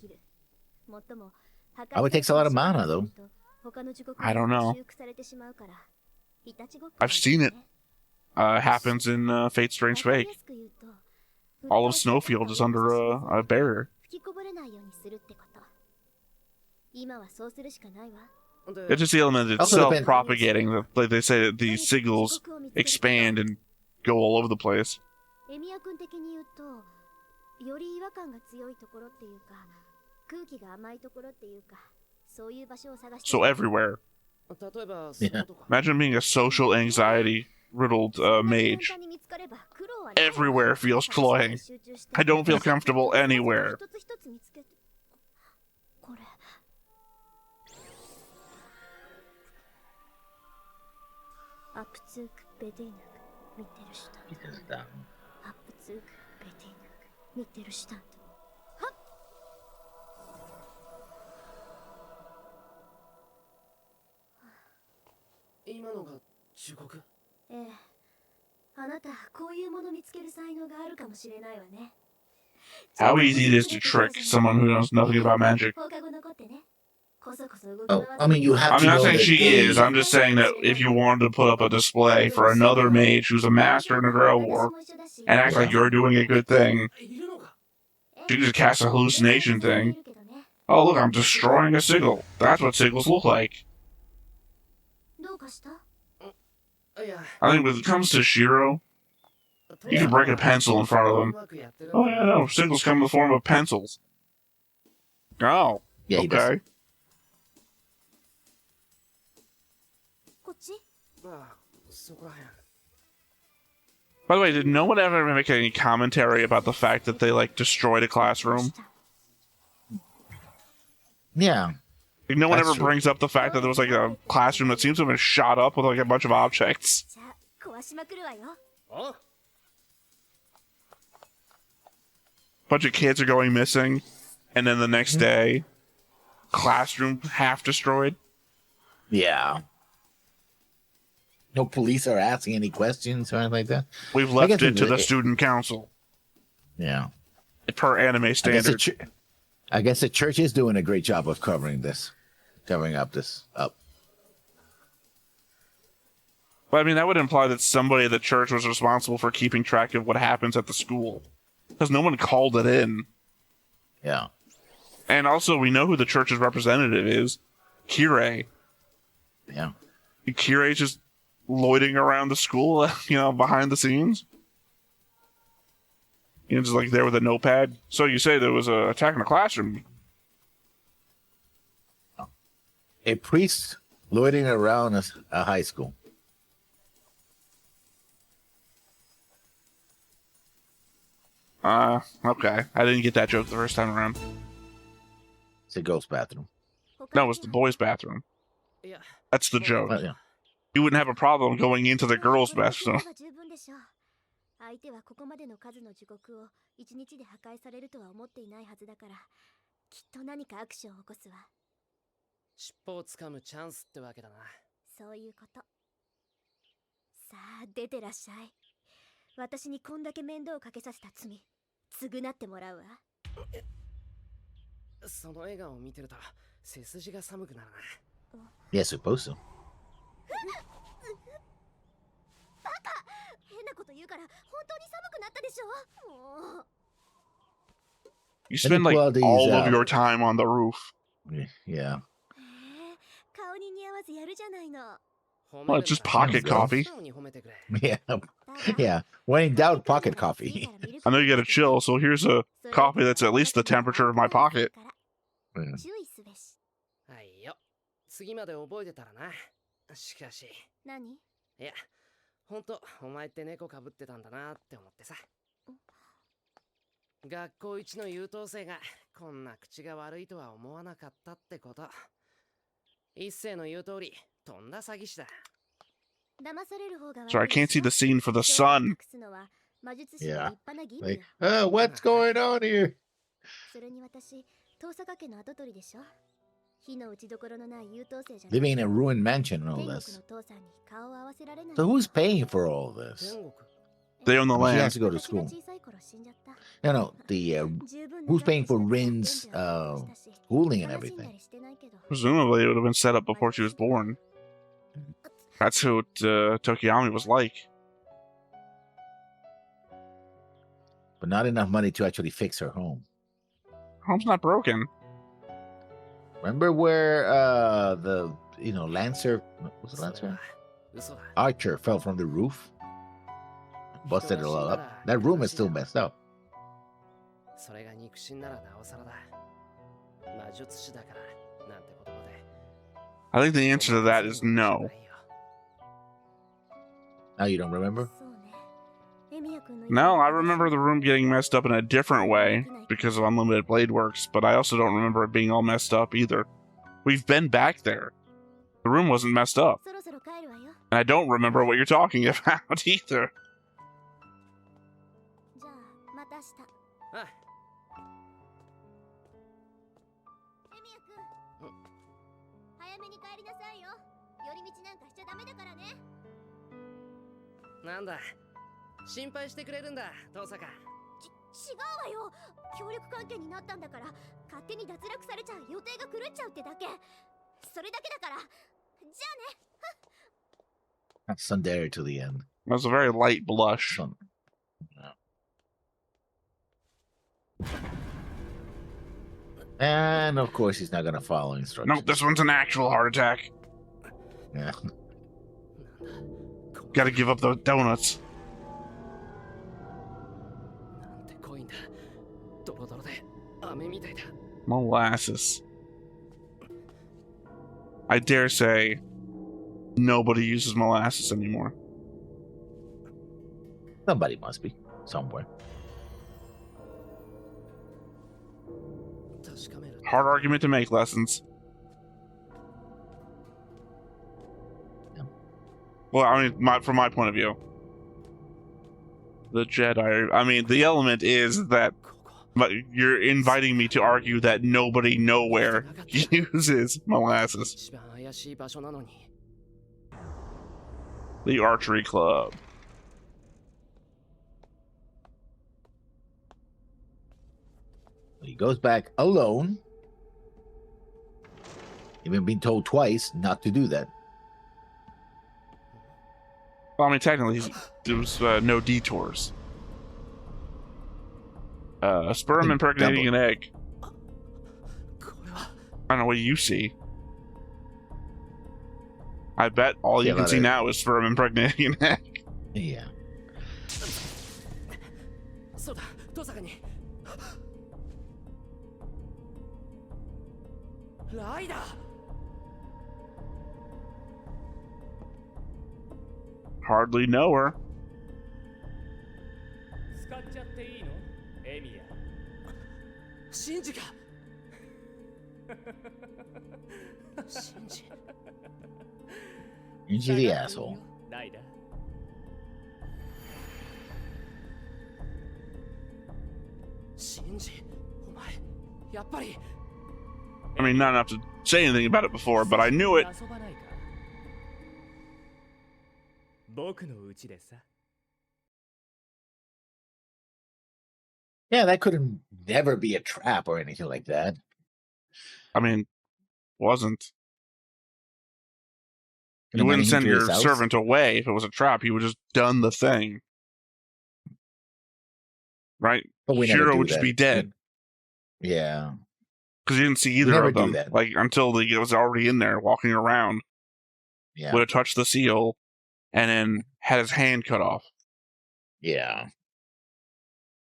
もっとも、 Probably takes a lot of mana, though. I don't know. 修復されてしまうから、いたちごっこ I've seen it. Happens in Fate Strange Fake. All of Snowfield is under a barrier. 吹きこぼれないようにするってこと。今はそうするしかないわ。 It's just the element of Also itself depend- propagating. Like they say, that these signals expand and go all over the place. エミヤ君的に言うと、より違和感が強いところっていうか、空気が甘いところっていうか、そういう場所を探して。 So everywhere. 例えば外とか Imagine being a social anxiety riddled mage. Everywhere feels cloying. I don't feel comfortable anywhere. 一つ一つ見つけて。これ。アップツークベディーナ見てる。He says down. アップツークベティングミッテルシュタントはっ今のが忠告？ええあなたこういうもの見つける才能があるかもしれないわね How easy it is to trick someone who knows nothing about magic. 放課後残ってねこそこそ動き Oh, 回 I mean, you have I'm to not know saying that she they- is. I'm just saying that if you wanted to put up a display for another mage who's a master in a girl war and act like you're doing a good thing, いるのか？ she could just cast a hallucination thing. Oh, look, I'm destroying a sigil. That's what sigils look like. どうかしたいや、 I think when it comes to Shiro, you can break a pencil in front of him. うまくやってる。 Oh, yeah, no, sigils come in the form of pencils. Oh, Yeah, he does. okay. こっちああ、そこらへん。 By the way, did no one ever make any commentary about the fact that they, like, destroyed a classroom? Yeah. Like, no one That's ever true. brings up the fact that there was, like, a classroom that seems to have been shot up with, like, a bunch of objects. じゃあ壊しまくるわよあ、 Bunch of kids are going missing, and then the next day, classroom half destroyed. Yeah. No police are asking any questions or anything like that. We've I left guess it to the it- student council, Yeah. per anime standards. I guess the church is doing a great job of covering up this up. But I mean, that would imply that somebody at the church was responsible for keeping track of what happens at the school. Because no one called it in. Yeah. And also, we know who the church's representative is. Kirei. Yeah. Kirei's just loitering around the school, behind the scenes. Just like there with a notepad. So you say there was an attack in the classroom. A priest loitering around a high school. Okay. I didn't get that joke the first time around. It's a ghost bathroom. No, it was the boys' bathroom. いや、 That's the joke. But, yeah. You wouldn't have a problem going into the girls' これだ bathroom. けで十分でしょう相手はここまでの数の地獄を一日で破壊されるとは思っていないはずだからきっと何かアクションを起こすわ尻尾をつかむチャンスってわけだな。そういうことさあ出てらっしゃい私にこんだけ面倒をかけさせた罪償ってもらうわその笑顔を見てると背筋が寒くなるな。 Yeah, supposed to. 変なこと言うから本当に寒くなったでしょもう You spend like pull out these, all of your time on the roof. Yeah. 顔に似合わずやるじゃないの Well, it's just pocket coffee. Yeah. Yeah. When in doubt, pocket coffee. I know you gotta chill, so here's a coffee that's at least the temperature of my pocket. Yeah. 注意すべしはいよ。次まで覚えてたらな。しかし、何いや、ほんと、お前って猫かぶってたんだなって思ってさ。学校一の優等生がこんな口が悪いとは思わなかったってこと。一世の言う通り、とんだ詐欺師だ。 Sorry, I can't see the scene for the sun. Yeah. Like, what's going on here? それに私、遠坂家の跡取りでしょ火の打ちどころのない優等生じゃ Living in a ruined mansion and all 天国 this. の父さんに顔を合わせられない So who's paying for all this? 天国 They own the She land. has to go to school. No, no. Who's paying for Rin's schooling and everything? Presumably, it would have been set up before she was born. That's who Tokiyami was like. But not enough money to actually fix her home. Home's not broken. Remember where the Lancer, was it Lancer? 嘘だ。 Archer fell from the roof, busted it all up. That room is still messed up. それが肉親ならなおさらだ。魔術師だからなんて言葉で。 I think the answer to that is no. Now you don't remember? No, I remember the room getting messed up in a different way because of Unlimited Blade Works, but I also don't remember it being all messed up either. We've been back there. The room wasn't messed up. And I don't remember what you're talking about either. また明日。あ、エミヤ君。早めに帰りなさいよ。寄り道なんかしちゃダメだからね。なんだ。心配してくれるんだ、遠坂。違うわよ。協力関係になったんだから、勝手に脱落されちゃ予定が狂っちゃうってだけ。それだけだから。じゃあね。Tsundere to the end. That was a very light blush. Some- And of course, he's not going to follow instructions. Nope, this one's an actual heart attack. Yeah. Gotta give up those donuts. なんて濃いんだ。ドロドロで飴みたいだ。 Molasses. I dare say nobody uses molasses anymore. Somebody must be somewhere. 確かめる。 Hard argument to make, Lessons. Yeah. Well, I mean, from my point of view. The Jedi, I mean, the element is that you're inviting me to argue that nobody nowhere uses molasses. 一番怪しい場所なのに。 The archery club. He goes back alone. Even been told twice not to do that. Well, I mean, technically, there was no detours. A sperm impregnating an egg. これは。 I don't know what you see. I bet all you Yeah, can that see is- now is sperm impregnating an egg. Yeah. そうだ、遠坂に。ライダー。 Hardly know her. 使っちゃっていいのエミヤ。シンジか。シンジ。 Into the asshole. ライダー。シンジ、お前、やっぱり。 I mean, not enough to say anything about it before, but I knew it. 遊ばないか。僕の家でさ。 Yeah, that couldn't never be a trap or anything like that. I mean, wasn't. You Could've wouldn't managed send to your his house. servant away if it was a trap. You would just done the thing. Right? But we never Shiro do would just that. be dead. Yeah. Because you didn't see either never of do them. that. Like, until he was already in there walking around. Yeah. Would have touched the seal and then had his hand cut off. Yeah.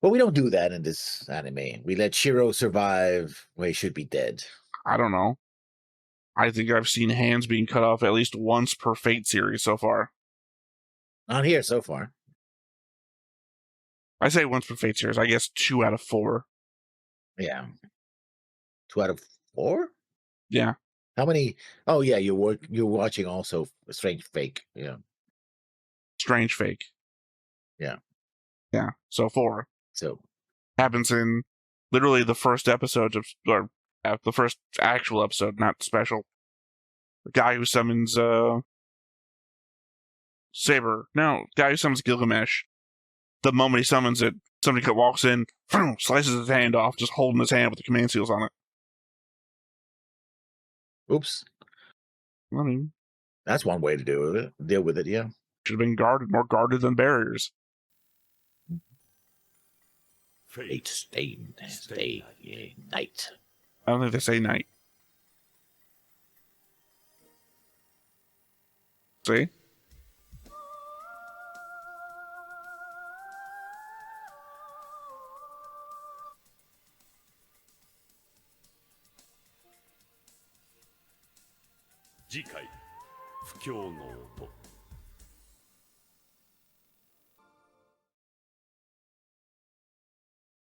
But we don't do that in this anime. We let Shiro survive where he should be dead. I don't know. I think I've seen hands being cut off at least once per Fate series so far. Not here so far. I say once per Fate series. I guess 2 out of 4. Yeah. 2 out of 4? Yeah. How many? Oh yeah, you're watching also Strange Fake. Yeah. Strange Fake. Yeah. Yeah. So 4. So Happens in literally the first episode of, or the first actual episode, not special. The guy who summons Saber. No, guy who summons Gilgamesh. The moment he summons it, somebody walks in, slices his hand off, just holding his hand with the command seals on it. oops. I mean, That's one way to deal with it, yeah. should have been guarded, more guarded than barriers. Fate stay night. I don't think they say night. See?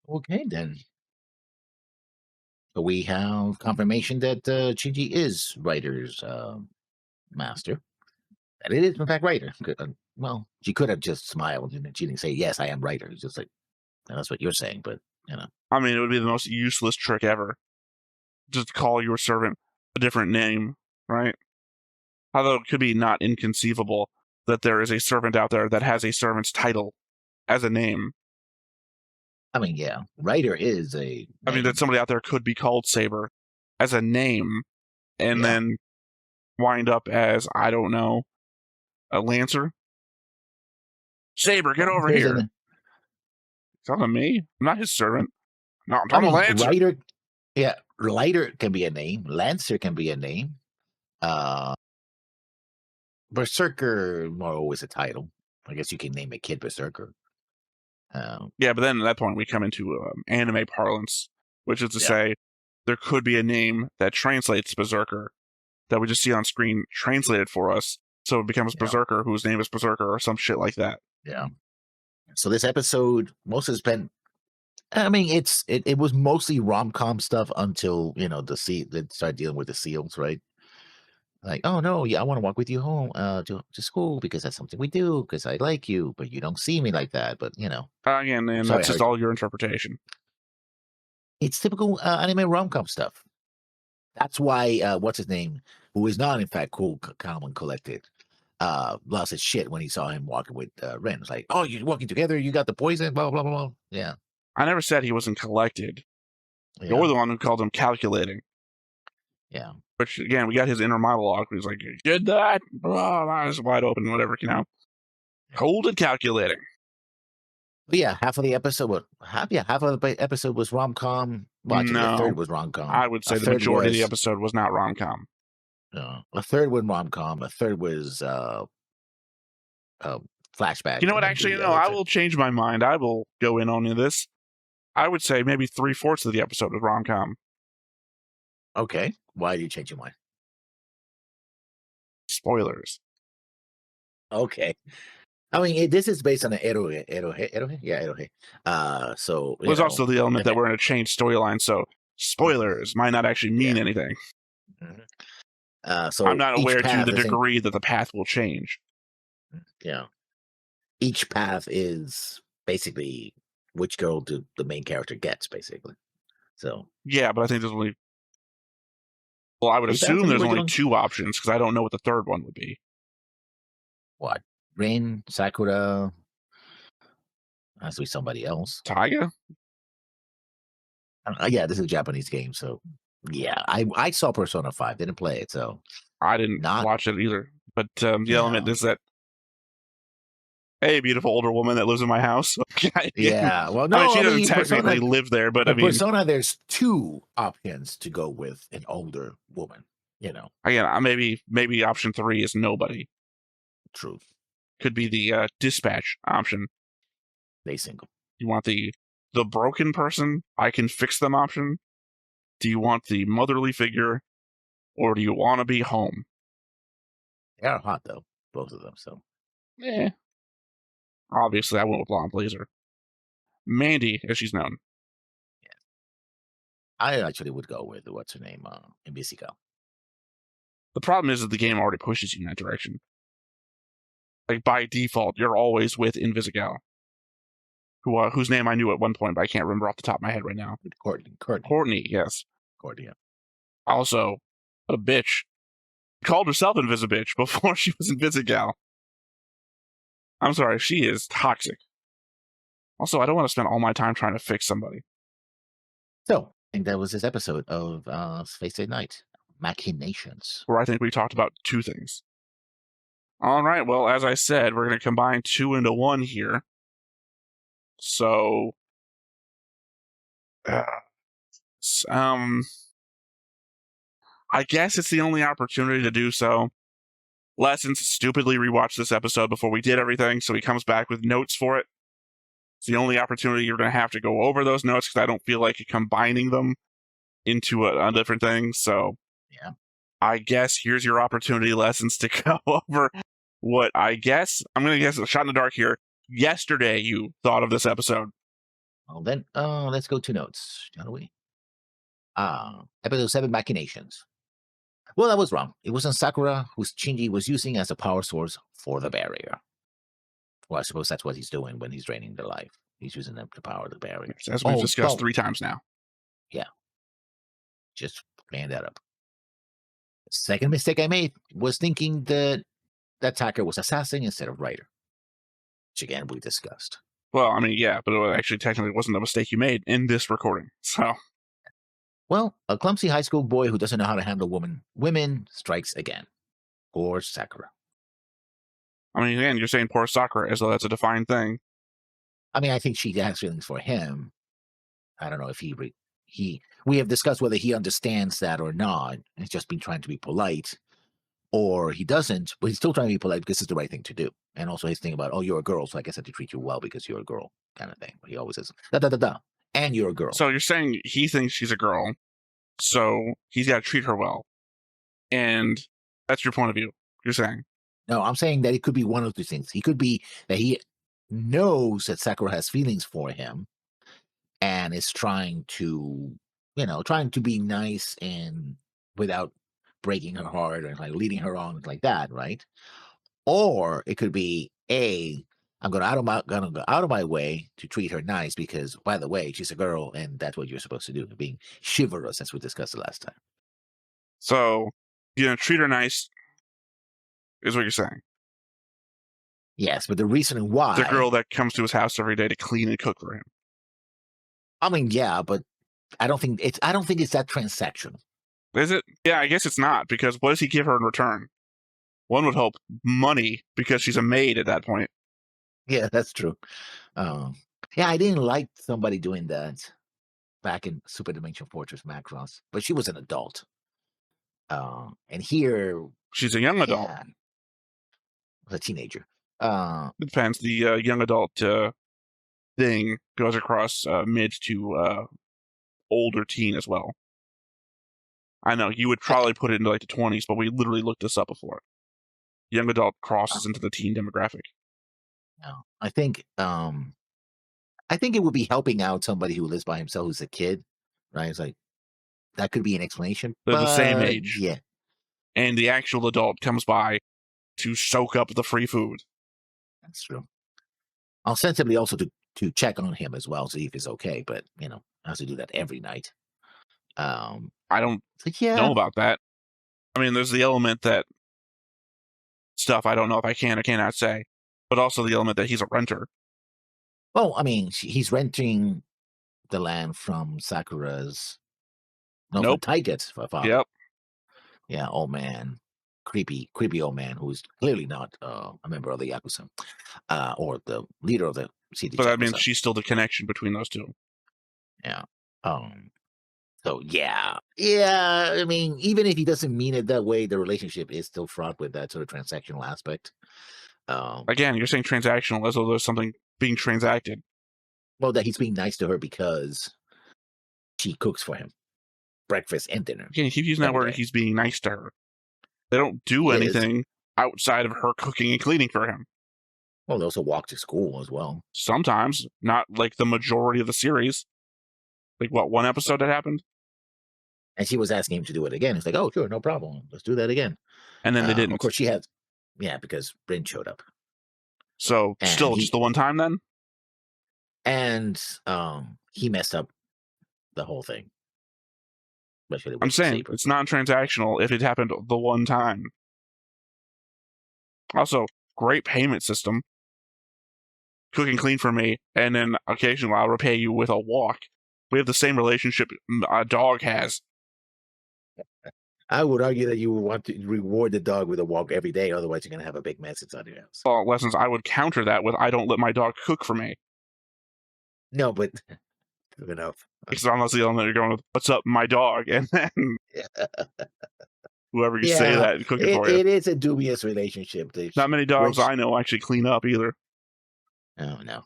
Okay then. So we have confirmation that Chiji is writer's master. That it is in fact writer. Well, she could have just smiled and she didn't say yes, I am writer. It's just like And that's what you're saying, but I mean, it would be the most useless trick ever. Just call your servant a different name, right? Although it could be not inconceivable that there is a servant out there that has a servant's title as a name. I mean, yeah, Ryder is a. I mean, name. that somebody out there could be called Saber as a name and Yeah. then wind up as, I don't know, a Lancer. Saber, get over There's here. an- It's not me. I'm not his servant. No, I'm I talking mean, Lancer. Ryder. Yeah, Ryder can be a name. Lancer can be a name. Berserker more always a title. I guess you can name a kid Berserker. Yeah, but then at that point we come into anime parlance, which is to say there could be a name that translates Berserker that we just see on screen translated for us. So it becomes Berserker, whose name is Berserker, or some shit like that. Yeah. So this episode, most has been. I mean, it was mostly rom-com stuff until they started dealing with the seals, right? Like, oh no, yeah, I want to walk with you home to school because that's something we do because I like you, but you don't see me like that. But Again, and Sorry, that's just Archie. all your interpretation. It's typical anime rom-com stuff. That's why what's his name, who is not in fact cool, calm, and collected, lost his shit when he saw him walking with Ren. It's like, oh, you're walking together, you got the poison, blah blah blah blah. Yeah. I never said he wasn't collected. Yeah. You're the one who called him calculating. Yeah. Which, again, we got his inner monologue. He's like, you did that? Oh, eyes wide open, whatever, Cold and calculating. But yeah, half of the episode was rom-com. Well, actually, No, a third was rom-com. I would say A the third majority of the was- episode was not rom-com. A third was rom-com. A third was flashback. You know what? and then Actually, the no, other I third- will change my mind. I will go in on this. I would say maybe 3/4 of the episode was rom-com. Okay. Why did you change your mind? Spoilers. Okay. I mean, this is based on an erohe. Yeah, erohe. So There's also the element that we're in a changed storyline, so spoilers might not actually mean anything. So I'm not each aware to path the is in- degree that the path will change. Yeah. Each path is basically which girl the main character gets, basically. So Yeah, but I think there's only... Well, I would Is that assume the there's only original? 2 options, because I don't know what the third one would be. what? Rin, Sakura, has to be somebody else. Taiga? Yeah, this is a Japanese game, so yeah, I saw Persona 5, didn't play it, so I didn't Not- watch it either. But the Yeah. element is that, hey, beautiful older woman that lives in my house. yeah. Well, no, I mean, she doesn't Persona- technically live there, but I in mean, Persona, there's 2 options to go with an older woman. again, maybe option 3 is nobody. Truth. Could be the dispatch option. They single. You want the broken person, I can fix them option? Do you want the motherly figure, or do you want to be home? They are hot though, both of them. So Obviously, I went with Blonde Blazer. Mandy, as she's known. I actually would go with what's her name, Invisical. The problem is that the game already pushes you in that direction. Like, by default, you're always with Invisigal. Whose name I knew at one point, but I can't remember off the top of my head right now. Courtney, yes. Courtney. Yeah. Also, what a bitch. Called herself Invisibitch before she was Invisigal. I'm sorry, she is toxic. Also, I don't want to spend all my time trying to fix somebody. So, I think that was this episode of Space Day Night. Machinations. Where I think we talked about 2 things. All right, well, as I said, we're going to combine 2 into 1 here. So, I guess it's the only opportunity to do so. Lessons stupidly rewatched this episode before we did everything, so he comes back with notes for it. It's the only opportunity you're going to have to go over those notes, because I don't feel like combining them into a different thing, so... Yeah. I guess here's your opportunity, Lessons, to go over what I guess, I'm going to guess a shot in the dark here, yesterday you thought of this episode. Well, then, let's go to notes, shall we? Episode 7, Machinations. Well, I was wrong. It wasn't Sakura, whose Shinji was using as a power source for the barrier. Well, I suppose that's what he's doing when he's draining the life. He's using the power of the barrier. As we've discussed well, 3 times now. just clearing that up. Second mistake I made was thinking that attacker was assassin instead of writer, which again we discussed. Well, I mean, yeah, but it actually technically wasn't a mistake you made in this recording. So, Well, a clumsy high school boy who doesn't know how to handle women strikes again. Or Sakura. I mean, again, you're saying poor Sakura as though that's a defined thing. I mean, I think she has feelings for him. I don't know if we have discussed whether he understands that or not. And he's just been trying to be polite, or he doesn't, but he's still trying to be polite because it's the right thing to do. And also his thing about, oh, you're a girl, so I guess I have to treat you well because you're a girl, kind of thing. But he always says, da da da da, and you're a girl. So you're saying he thinks she's a girl, so he's got to treat her well. And that's your point of view, you're saying. No, I'm saying that it could be one of two things. He could be that he knows that Sakura has feelings for him and is trying to be nice and without breaking her heart or like leading her on like that, right? Or it could be I'm gonna go out of my way to treat her nice because, by the way, she's a girl and that's what you're supposed to do, being chivalrous, as we discussed the last time. So you're gonna treat her nice, is what you're saying. Yes, but the reasoning why The girl that comes to his house every day to clean and cook for him. I mean, yeah, but I don't think it's that transactional. Is it? Yeah, I guess it's not, because what does he give her in return? One would hope money, because she's a maid at that point. Yeah, that's true. Yeah, I didn't like somebody doing that back in Super Dimension Fortress Macross, but she was an adult. And here She's a young adult. yeah, was a teenager. It depends. The young adult thing goes across mid to older teen as well. I know, you would probably put it into like the 20s, but we literally looked this up before. Young adult crosses into the teen demographic. No, I think it would be helping out somebody who lives by himself who's a kid, right? It's like that could be an explanation. They're the same age. Yeah. And the actual adult comes by to soak up the free food. That's true. Ostensibly also to check on him as well, see if he's okay, but I have to do that every night. I don't Yeah. know about that. I mean, there's the element that stuff I don't know if I can or cannot say, but also the element that he's a renter. Well, I mean, he's renting the land from Sakura's from Taiget's father. Yep. Yeah, old man. Creepy old man who's clearly not a member of the Yakuza. Or the leader of the city. But that means she's still the connection between those two. Yeah. So yeah. I mean, even if he doesn't mean it that way, the relationship is still fraught with that sort of transactional aspect. Again, you're saying transactional as though there's something being transacted. Well, that he's being nice to her because she cooks for him breakfast and dinner. Again, you keep using that word. He's being nice to her. They don't do anything outside of her cooking and cleaning for him. Well, they also walk to school as well. Sometimes, not like the majority of the series. Like, what, one episode that happened? And she was asking him to do it again. He's like, oh, sure, no problem. Let's do that again. And then they didn't. Of course, she had, because Bryn showed up. So, and still just the one time then? And he messed up the whole thing. I'm saying, it's non-transactional if it happened the one time. Also, great payment system. Cook and clean for me, and then occasionally I'll repay you with a walk. We have the same relationship a dog has. I would argue that you would want to reward the dog with a walk every day, otherwise you're going to have a big mess inside your house. Well, lessons, I would counter that with I don't let my dog cook for me. No, but good enough. Because unless the element you're going with, what's up, my dog? And then whoever you say that and cook it for you. It is a dubious relationship. Not many dogs I know actually clean up either. Oh, no.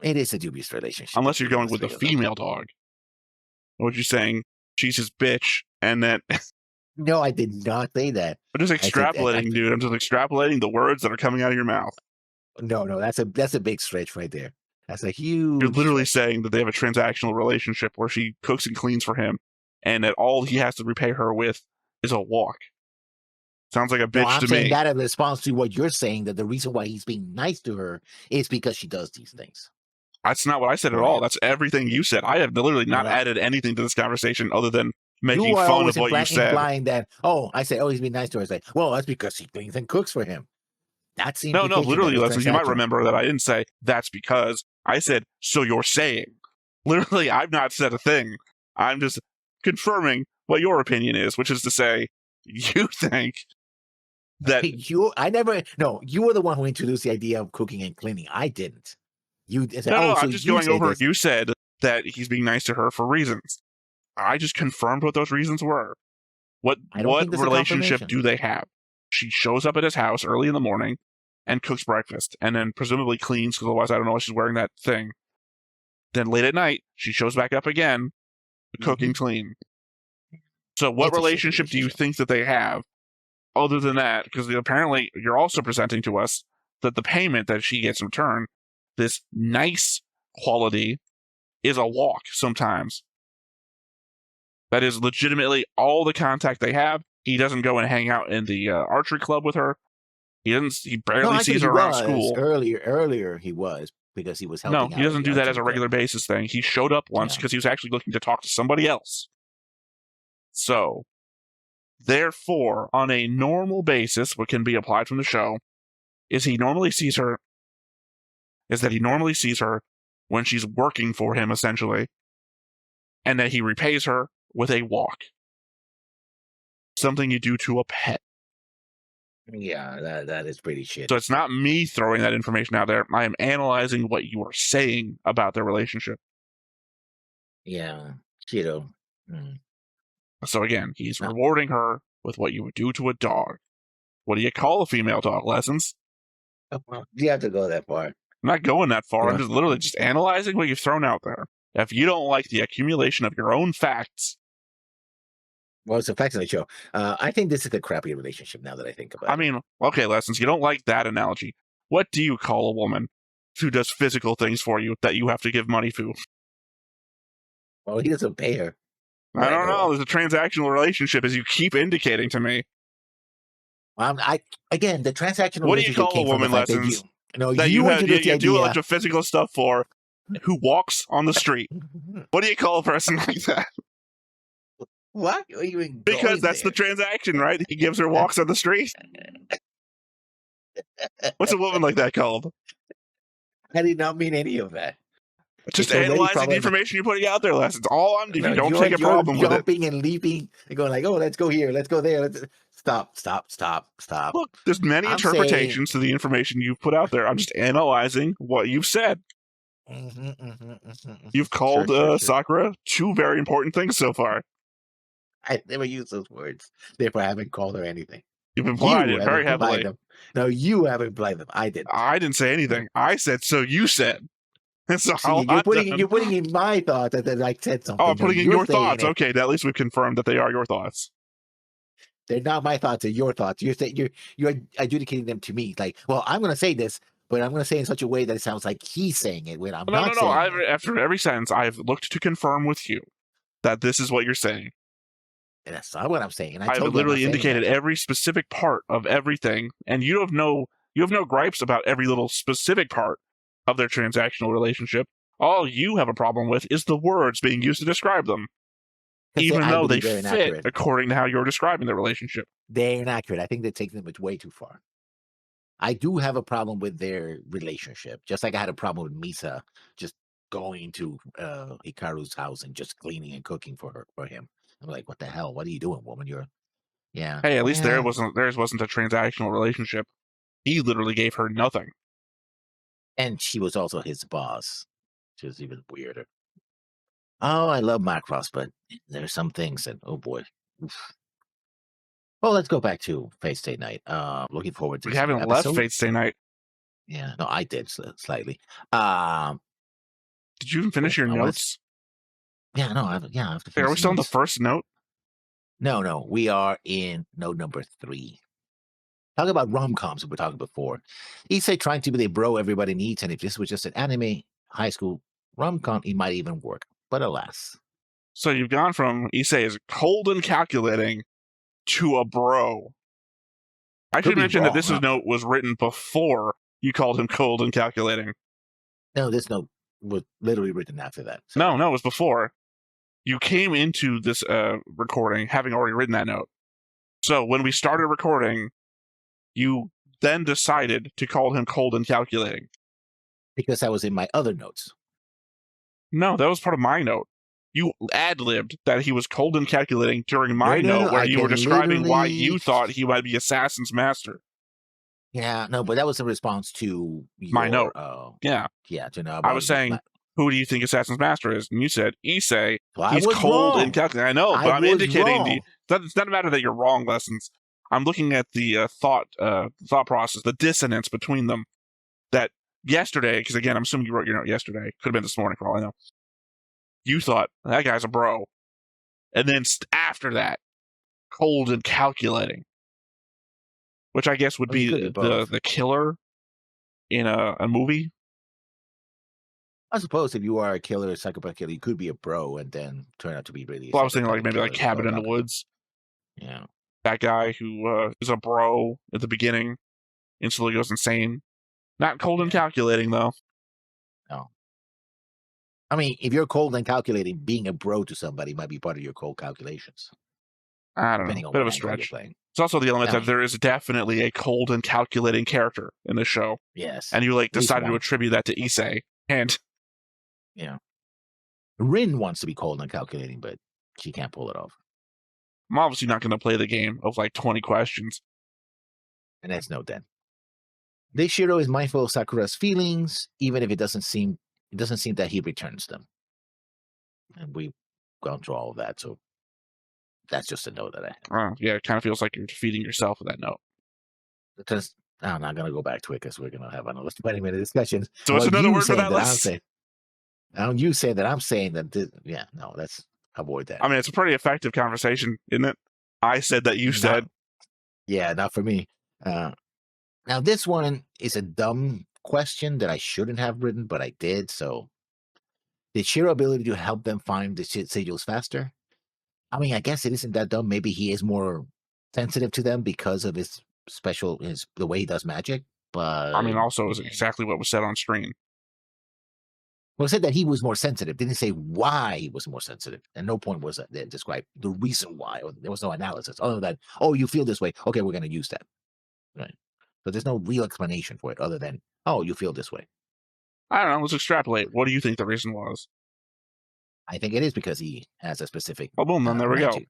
It is a dubious relationship. Unless you're going with a female dog. What you saying? She's his bitch, and then... No, I did not say that. I'm just extrapolating, dude. I'm just extrapolating the words that are coming out of your mouth. No, that's a big stretch right there. That's a huge... You're literally saying that they have a transactional relationship where she cooks and cleans for him, and that all he has to repay her with is a walk. Sounds like a No, bitch I'm to saying me. that in response to what you're saying, that the reason why he's being nice to her is because she does these things. That's not what I said at For all. him. That's everything you said. I have literally not No. added anything to this conversation other than making You are fun always of what you said. implying that, I said, he's being nice to her. I say, well, that's because he cleans and cooks for him. That's the No, implication. literally, that is lessons. You might transactional. remember that I didn't say that's because. I said, so you're saying. Literally, I've not said a thing. I'm just confirming what your opinion is, which is to say, you think that. You were the one who introduced the idea of cooking and cleaning. I didn't. You said, No, so I'm just you going say over. this. You said that he's being nice to her for reasons. I just confirmed what those reasons were. What relationship do they have? She shows up at his house early in the morning and cooks breakfast, and then presumably cleans, because otherwise I don't know why she's wearing that thing. Then late at night, she shows back up again, cooking clean. So what relationship do you think that they have other than that? Because apparently you're also presenting to us that the payment that she gets in return, this nice quality, is a walk sometimes. That is legitimately all the contact they have. He doesn't go and hang out in the archery club with her. He barely sees her around school. Earlier he was, because he was helping out. No, he doesn't do that as a regular basis thing. He showed up once because he was actually looking to talk to somebody else. So, therefore, on a normal basis, what can be applied from the show is that he normally sees her when she's working for him, essentially, and that he repays her with a walk. Something you do to a pet. Yeah, that is pretty shit. So it's not me throwing that information out there. I am analyzing what you are saying about their relationship. Yeah, Cheeto. So again, he's rewarding her with what you would do to a dog. What do you call a female dog, Lessons? You have to go that far. I'm not going that far. I'm just literally just analyzing what you've thrown out there. If you don't like the accumulation of your own facts. Well, it's a fact of the show. I think this is a crappy relationship now that I think about it. I mean, okay, Lessons, you don't like that analogy. What do you call a woman who does physical things for you that you have to give money to? Well, he doesn't pay her. I don't know. There's a transactional relationship, as you keep indicating to me. Again, the transactional. What do you call a woman, Lessons? You do a bunch of physical stuff for, who walks on the street. What do you call a person like that? What? Are you even because that's the transaction, right? He gives her walks on the street. What's a woman like that called? I did not mean any of that. Just analyzing the information you're putting out there, Lessons. All I'm doing. Don't take a problem with it. Jumping and leaping and going like, oh, let's go here, let's go there. Stop. Look, there's many interpretations to the information you've put out there. I'm just analyzing what you've said. You've called Sakura two very important things so far. I never used those words. Therefore, I haven't called her anything. You've implied it very heavily. No, you haven't implied them. I didn't. I didn't say anything. I said, so you said. So you're putting in my thoughts that I said something. Oh, I'm putting in your thoughts. Okay, at least we've confirmed that they are your thoughts. They're not my thoughts. They're your thoughts. You're adjudicating them to me. Like, well, I'm going to say this, but I'm going to say it in such a way that it sounds like he's saying it when I'm not saying it. After every sentence, I've looked to confirm with you that this is what you're saying. And that's not what I'm saying. I've literally indicated every specific part of everything, and you have no gripes about every little specific part of their transactional relationship. All you have a problem with is the words being used to describe them, even though they fit according to how you're describing the relationship. They're inaccurate. I think they take them way too far. I do have a problem with their relationship, just like I had a problem with Misa just going to Hikaru's house and just cleaning and cooking for him. I'm like, what the hell? What are you doing, woman? Hey, at least theirs wasn't a transactional relationship. He literally gave her nothing. And she was also his boss, which is even weirder. Oh, I love Macross, but there's some things that, oh boy. Oof. Well, let's go back to Fate Stay Night. Looking forward to. We haven't left Fate Stay Night. Yeah, no, I did slightly. Did you even finish your notes? Yeah, no, I have to finish. Are we still on the first note? No, we are in note number 3. Talk about rom-coms we were talking before. Issei trying to be the bro everybody needs, and if this was just an anime high school rom-com, it might even work. But alas. So you've gone from Issei is cold and calculating to a bro. I should be mention that wrong, this huh? note was written before you called him cold and calculating. No, this note was literally written after that. So. No, it was before. You came into this recording having already written that note. So when we started recording, you then decided to call him cold and calculating. Because that was in my other notes. No, that was part of my note. You ad-libbed that he was cold and calculating during my No, note where I you were can describing why literally- you thought he might be Assassin's Master. Yeah, no, but that was in response to My your, note. Yeah. Yeah, to know I about was saying, who do you think Assassin's Master is? And you said, Issei. Well, He's I was cold wrong. and calculating. I know, but I I'm was indicating wrong. it's not a matter that you're wrong, Lessons. I'm looking at the thought process, the dissonance between them. That yesterday, because again, I'm assuming you wrote your note yesterday. Could have been this morning for all I know. You thought, that guy's a bro. And then after that, cold and calculating. Which I guess would Well, you be could be both. the killer in a movie. I suppose if you are a killer, a psychopath killer, you could be a bro and then turn out to be really. Well, I was thinking like maybe like Cabin in the Woods. Yeah. That guy who is a bro at the beginning instantly goes insane. Not cold and calculating, though. No. I mean, if you're cold and calculating, being a bro to somebody might be part of your cold calculations. I don't Depending know. on Bit of what a angle you're stretch. playing. It's also the element I that mean- there is definitely a cold and calculating character in the show. Yes. And you like At least decided to one. attribute that to Issei. And Rin wants to be cold and calculating, but she can't pull it off. I'm obviously not going to play the game of like 20 questions. And that's no then. This Shiro is mindful of Sakura's feelings, even if it doesn't seem that he returns them. And we've gone through all of that, so that's just a note that I have. Yeah, it kind of feels like you're defeating yourself with that note. Because I'm not gonna go back to it because we're gonna have another 20-minute discussion. So what's Well, another you word for saying that I'm list? saying- Now you say that I'm saying that. No, let's avoid that. I mean, it's a pretty effective conversation, isn't it? I said that you said. Yeah, not for me. Now this one is a dumb question that I shouldn't have written, but I did. So, did Shiro ability to help them find the sigils faster? I mean, I guess it isn't that dumb. Maybe he is more sensitive to them because of his the way he does magic. But I mean, also is exactly what was said on screen. Well, it said that he was more sensitive. Didn't say why he was more sensitive. And no point was that they described the reason why. Or there was no analysis other than, oh, you feel this way. Okay, we're going to use that. Right. So there's no real explanation for it other than, oh, you feel this way. I don't know. Let's extrapolate. What do you think the reason was? I think it is because he has a specific. Oh, boom. Then there we go. magic.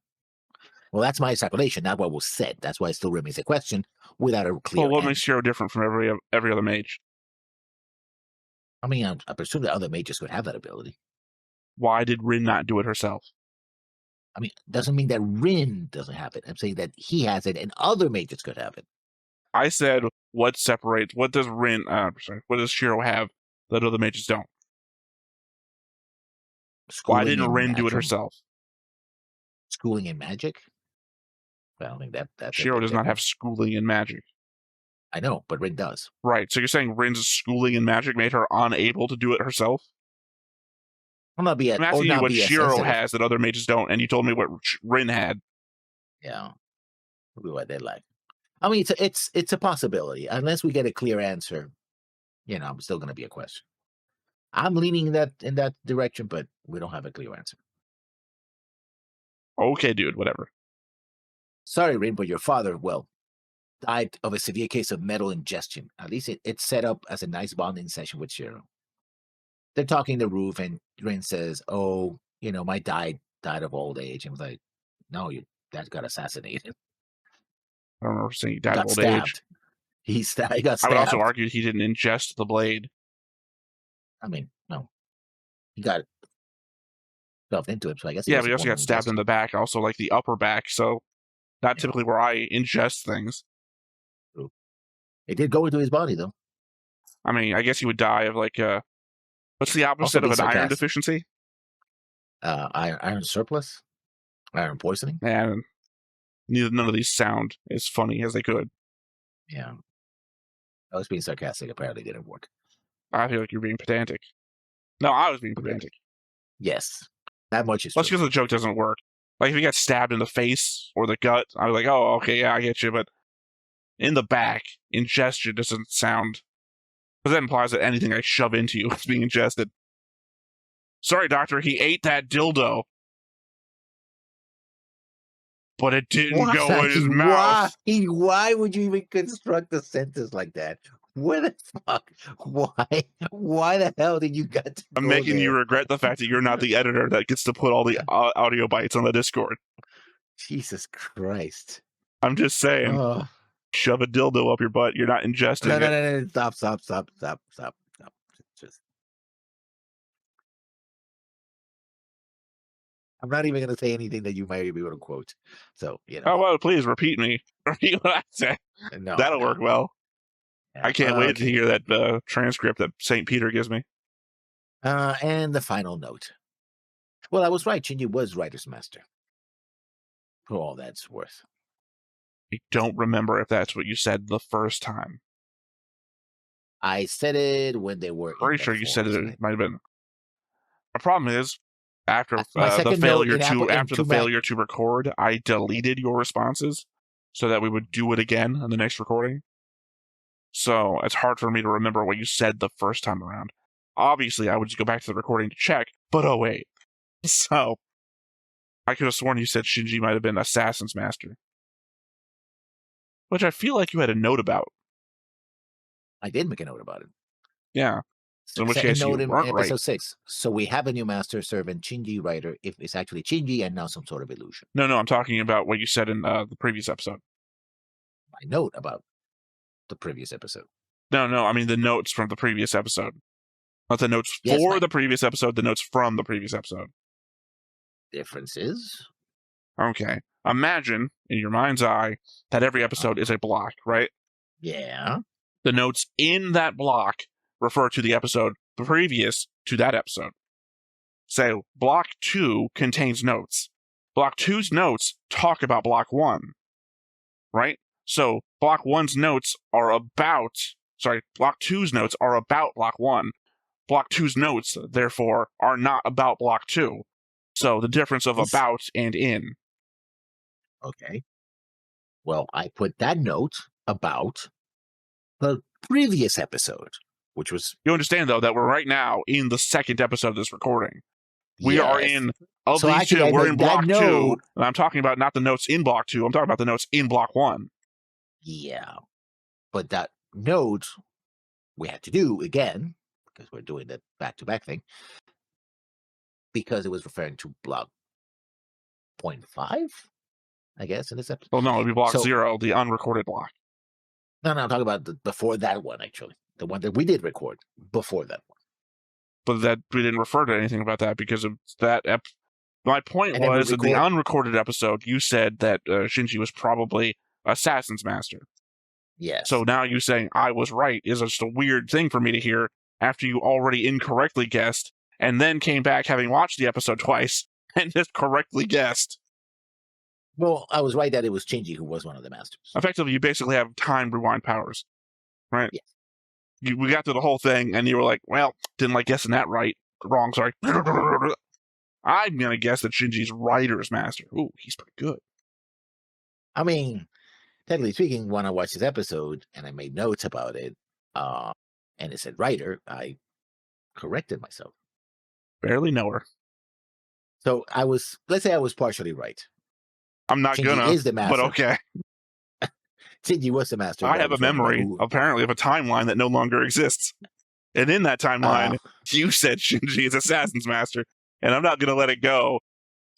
Well, that's my extrapolation, not what was said. That's why it still remains a question without a clear Well, what answer. makes Shiro different from every other mage? I mean, I presume that other mages could have that ability. Why did Rin not do it herself? I mean, doesn't mean that Rin doesn't have it. I'm saying that he has it and other mages could have it. I said, what does what does Shiro have that other mages don't? Why Schooling didn't in Rin do it magic- herself? Schooling in magic? I don't think that's a Shiro big does not have difference. schooling in magic. I know, but Rin does. Right, so you're saying Rin's schooling in magic made her unable to do it herself? I'll not be I'm asking you what Shiro sensitive. has that other mages don't, and you told me what Rin had. Yeah, maybe what they like. I mean, it's a possibility. Unless we get a clear answer, I'm still going to be a question. I'm leaning in that direction, but we don't have a clear answer. Okay, dude, whatever. Sorry, Rin, but your father, died of a severe case of metal ingestion. At least it's set up as a nice bonding session with Shiro. They're talking in the roof, and Rin says, "Oh, my dad died of old age." And was like, "No, your dad got assassinated. I don't remember saying he He died of got old stabbed. age. He got I stabbed." would also argue he didn't ingest the blade. I mean, no, he got stuffed into it. So I guess. Yeah, but he also got stabbed in the back, also like the upper back, so not typically where I ingest things. It did go into his body, though. I mean, I guess he would die of like what's the opposite being of an iron sarcastic. deficiency? Iron surplus, iron poisoning. And none of these sound as funny as they could. Yeah, I was being sarcastic. Apparently, didn't work. I feel like you're being pedantic. No, I was being pedantic. Yes, that much is That's true. because the joke doesn't work. Like if you got stabbed in the face or the gut, I was like, oh, okay, yeah, I get you. But in the back. Ingestion doesn't sound... Because that implies that anything I shove into you is being ingested. Sorry, doctor, he ate that dildo. But it didn't go in his mouth. Why would you even construct a sentence like that? What the fuck? Why? Why the hell did you get to I'm go making there? you regret the fact that you're not the editor that gets to put all the audio bites on the Discord. Jesus Christ. I'm just saying, Oh. shove a dildo up your butt. You're not ingesting it. No. Stop. Just. I'm not even going to say anything that you might be able to quote. So, Oh, well, please repeat me. Repeat what I say. No, That'll work well. Yeah. I can't wait to hear that transcript that St. Peter gives me. And the final note. Well, I was right. Shinji was writer's master. For all that's worth. I don't remember if that's what you said the first time. I said it when they were. Pretty sure you said it might have been. The problem is, after My the second failure note to failure to record, I deleted your responses so that we would do it again on the next recording. So it's hard for me to remember what you said the first time around. Obviously, I would just go back to the recording to check, but oh wait. So I could have sworn you said Shinji might have been Assassin's Master. Which I feel like you had a note about. I did make a note about it. Yeah. So in which case you weren't right. Episode 6. So we have a new master servant, Shinji writer, if it's actually Shinji and now some sort of illusion. No, I'm talking about what you said in the previous episode. My note about the previous episode. No, I mean the notes from the previous episode. Not the notes for the previous episode, the notes from the previous episode. Differences? Okay. Imagine, in your mind's eye, that every episode is a block, right? Yeah. The notes in that block refer to the episode previous to that episode. So, block 2 contains notes. Block 2's notes talk about block 1, right? So, block 1's notes are about... Sorry, block 2's notes are about block 1. Block 2's notes, therefore, are not about block 2. So, the difference of about and in. Okay. Well, I put that note about the previous episode, which was... You understand, though, that we're right now in the second episode of this recording. We are in... Of so these actually, two, we're in block 2, note, and I'm talking about not the notes in block 2, I'm talking about the notes in block 1. Yeah. But that note we had to do again, because we're doing the back-to-back thing, because it was referring to block 0.5, I guess, in this episode. Well, no, it would be block 0, the unrecorded block. No, I'm talking about before that one, actually. The one that we did record before that one. But that we didn't refer to anything about that because of that. My point was, in the unrecorded episode, you said that Shinji was probably Assassin's Master. Yes. So now you saying I was right is just a weird thing for me to hear after you already incorrectly guessed and then came back having watched the episode twice and just correctly guessed. Well, I was right that it was Shinji who was one of the masters. Effectively, you basically have time rewind powers, right? Yes. We got through the whole thing, and you were like, well, didn't like guessing that right. Wrong, sorry. I'm going to guess that Shinji's writer's master. Ooh, he's pretty good. I mean, technically speaking, when I watched this episode, and I made notes about it, and it said writer, I corrected myself. Barely know her. So let's say I was partially right. I'm not Shinji gonna, is the master. but okay. Shinji was the master. I have a memory, apparently, of a timeline that no longer exists. And in that timeline, you said Shinji is Assassin's Master, and I'm not going to let it go.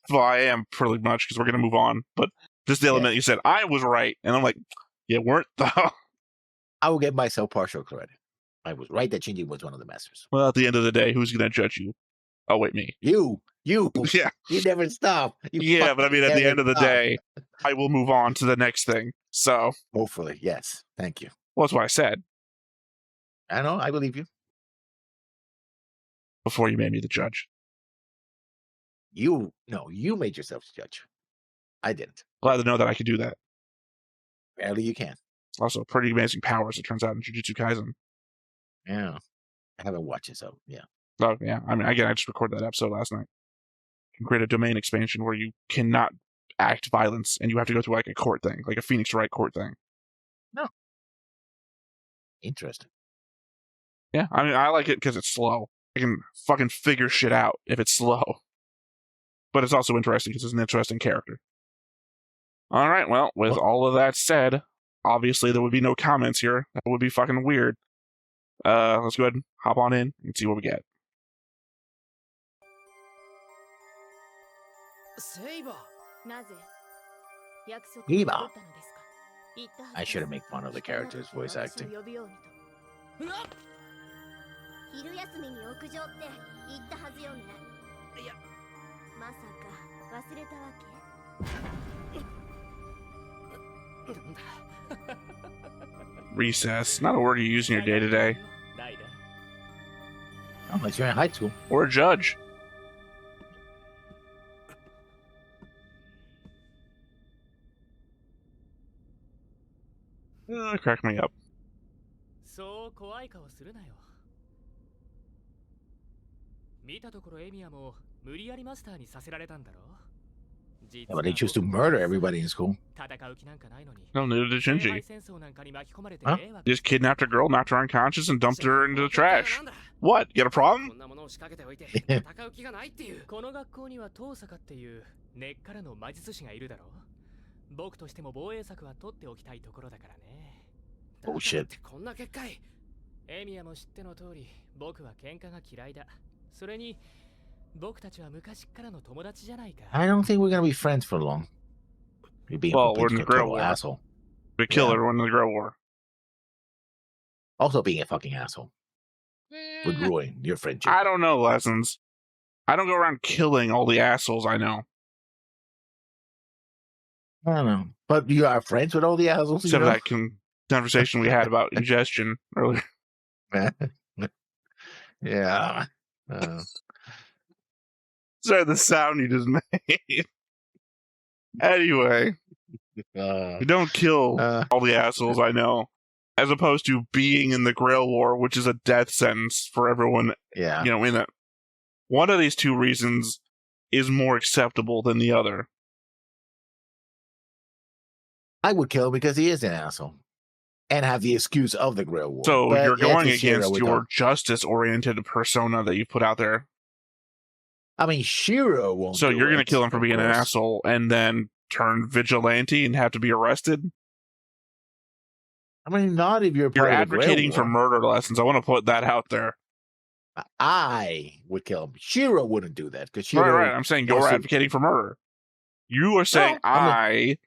Well, I am pretty much, because we're going to move on. But just the element you said, I was right. And I'm like, you weren't, though. I will give myself partial credit. I was right that Shinji was one of the masters. Well, at the end of the day, who's going to judge you? Oh, wait, me. You. Yeah. You never stop. Yeah, but I mean, at the end of the day, I will move on to the next thing. So. Hopefully, yes. Thank you. Well, that's what I said. I know. I believe you. Before you made me the judge. You made yourself the judge. I didn't. Glad to know that I could do that. Barely you can. Also, pretty amazing powers, it turns out, in Jujutsu Kaisen. Yeah. I haven't watched it, so yeah. Oh, yeah. I mean, again, I just recorded that episode last night. You can create a domain expansion where you cannot act violence and you have to go through like a court thing, like a Phoenix Wright court thing. No. Interesting. Yeah, I mean, I like it because it's slow. I can fucking figure shit out if it's slow. But it's also interesting because it's an interesting character. All right, well, with all of that said, obviously there would be no comments here. That would be fucking weird. Let's go ahead and hop on in and see what we get. Saber. Eva. I should have made fun of the character's voice acting. 昼休みに屋上って言ったはずよね。いや、まさか忘れたわけ？ Recess. Not a word you use in your day to day. Unless you're in high school. Or a judge. Crack me up. そう怖い顔するなよ。見たところエミヤも無理やりマスターにさせられたんだろ。 Yeah, but they choose to murder everybody in school. No, neither did Shinji. Huh? Just kidnapped a girl, knocked her unconscious, and dumped her into the trash. What? You got a problem? この学校にはトーサカっていう根っからの魔術師がいるだろう。僕としても防衛策は取っておきたいところだからね。 Oh shit. こんな結界。エミヤも知っての通り、僕は喧嘩が嫌いだ。それに僕たちは昔からの友達じゃないか。 I don't think we're gonna be friends for long. You're being Well, a we're in the complete Grill total War. asshole. We kill her in the Grill War. Also being a fucking asshole would ruin your friendship. I don't know, Lessons. I don't go around killing all the assholes I know. I don't know. But you are friends with all the assholes? Except for that conversation we had about ingestion earlier. Yeah. Sorry, the sound you just made. Anyway, you don't kill all the assholes I know, as opposed to being in the Grail War, which is a death sentence for everyone. Yeah. You know, in it. One of these two reasons is more acceptable than the other. I would kill him because he is an asshole. And have the excuse of the Grail War. So But you're going Anthony Shiro against would your go- justice-oriented persona that you put out there. I mean, Shiro won't. So do you're going to it, kill him for of being an course. asshole and then turn vigilante and have to be arrested? I mean, not if you're You're part of the Grail advocating for War. murder lessons. I want to put that out there. I would kill him. Shiro wouldn't do that because Shiro. Right. I'm saying you're wants to- advocating for murder. You are saying No, I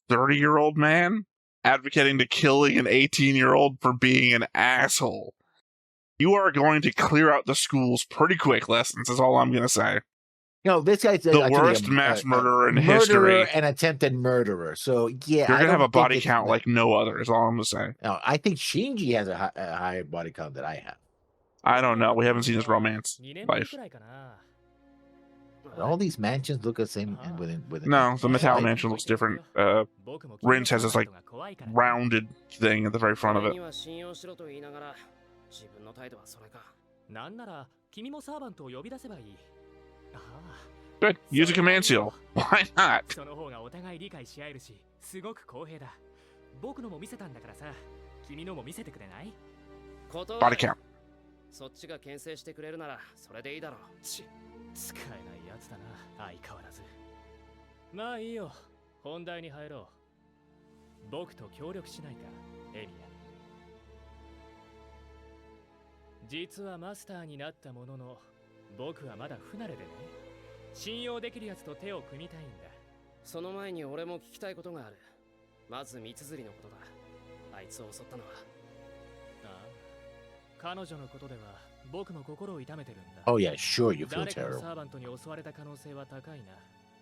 30-year-old man, advocating to killing an 18-year-old for being an asshole. You are going to clear out the schools pretty quick, Lessons, is all I'm going to say. No, this guy's The actually worst a mass murderer in murderer history. and attempted murderer. So yeah, You're going to have a body think it's count that- like no other, is all I'm going to say. No, I think Shinji has a higher body count than I have. I don't know. We haven't seen his romance 2年ぶり life. くらいかな。 But all these mansions look the same within. No, the Metal Like, Mansion looks different. 僕も Rince has this, like, 君のことが怖いから Rounded thing at the very front of 俺 it. には信用しろと言いながら、自分の態度はそれか。なんなら君もサーバントを呼び出せばいい。ああ、 Good. Use a command seal. Why not? その方がお互い理解し合えるし、すごく公平だ。僕のも見せたんだからさ、君のも見せてくれない？ 断 Body る count. そっちが牽制してくれるならそれでいいだろう。使えないやつだな、相変わらず。まあいいよ、本題に入ろう。僕と協力しないか、エミヤ。実はマスターになったものの、僕はまだ不慣れでね。信用できるやつと手を組みたいんだ。その前に俺も聞きたいことがある。まず三綴りのことだ。あいつを襲ったのは。ああ、彼女のことでは僕も心を痛めてるんだ。 Oh yeah, sure you feel 誰かの terrible. サーバントに襲われた可能性は高いな。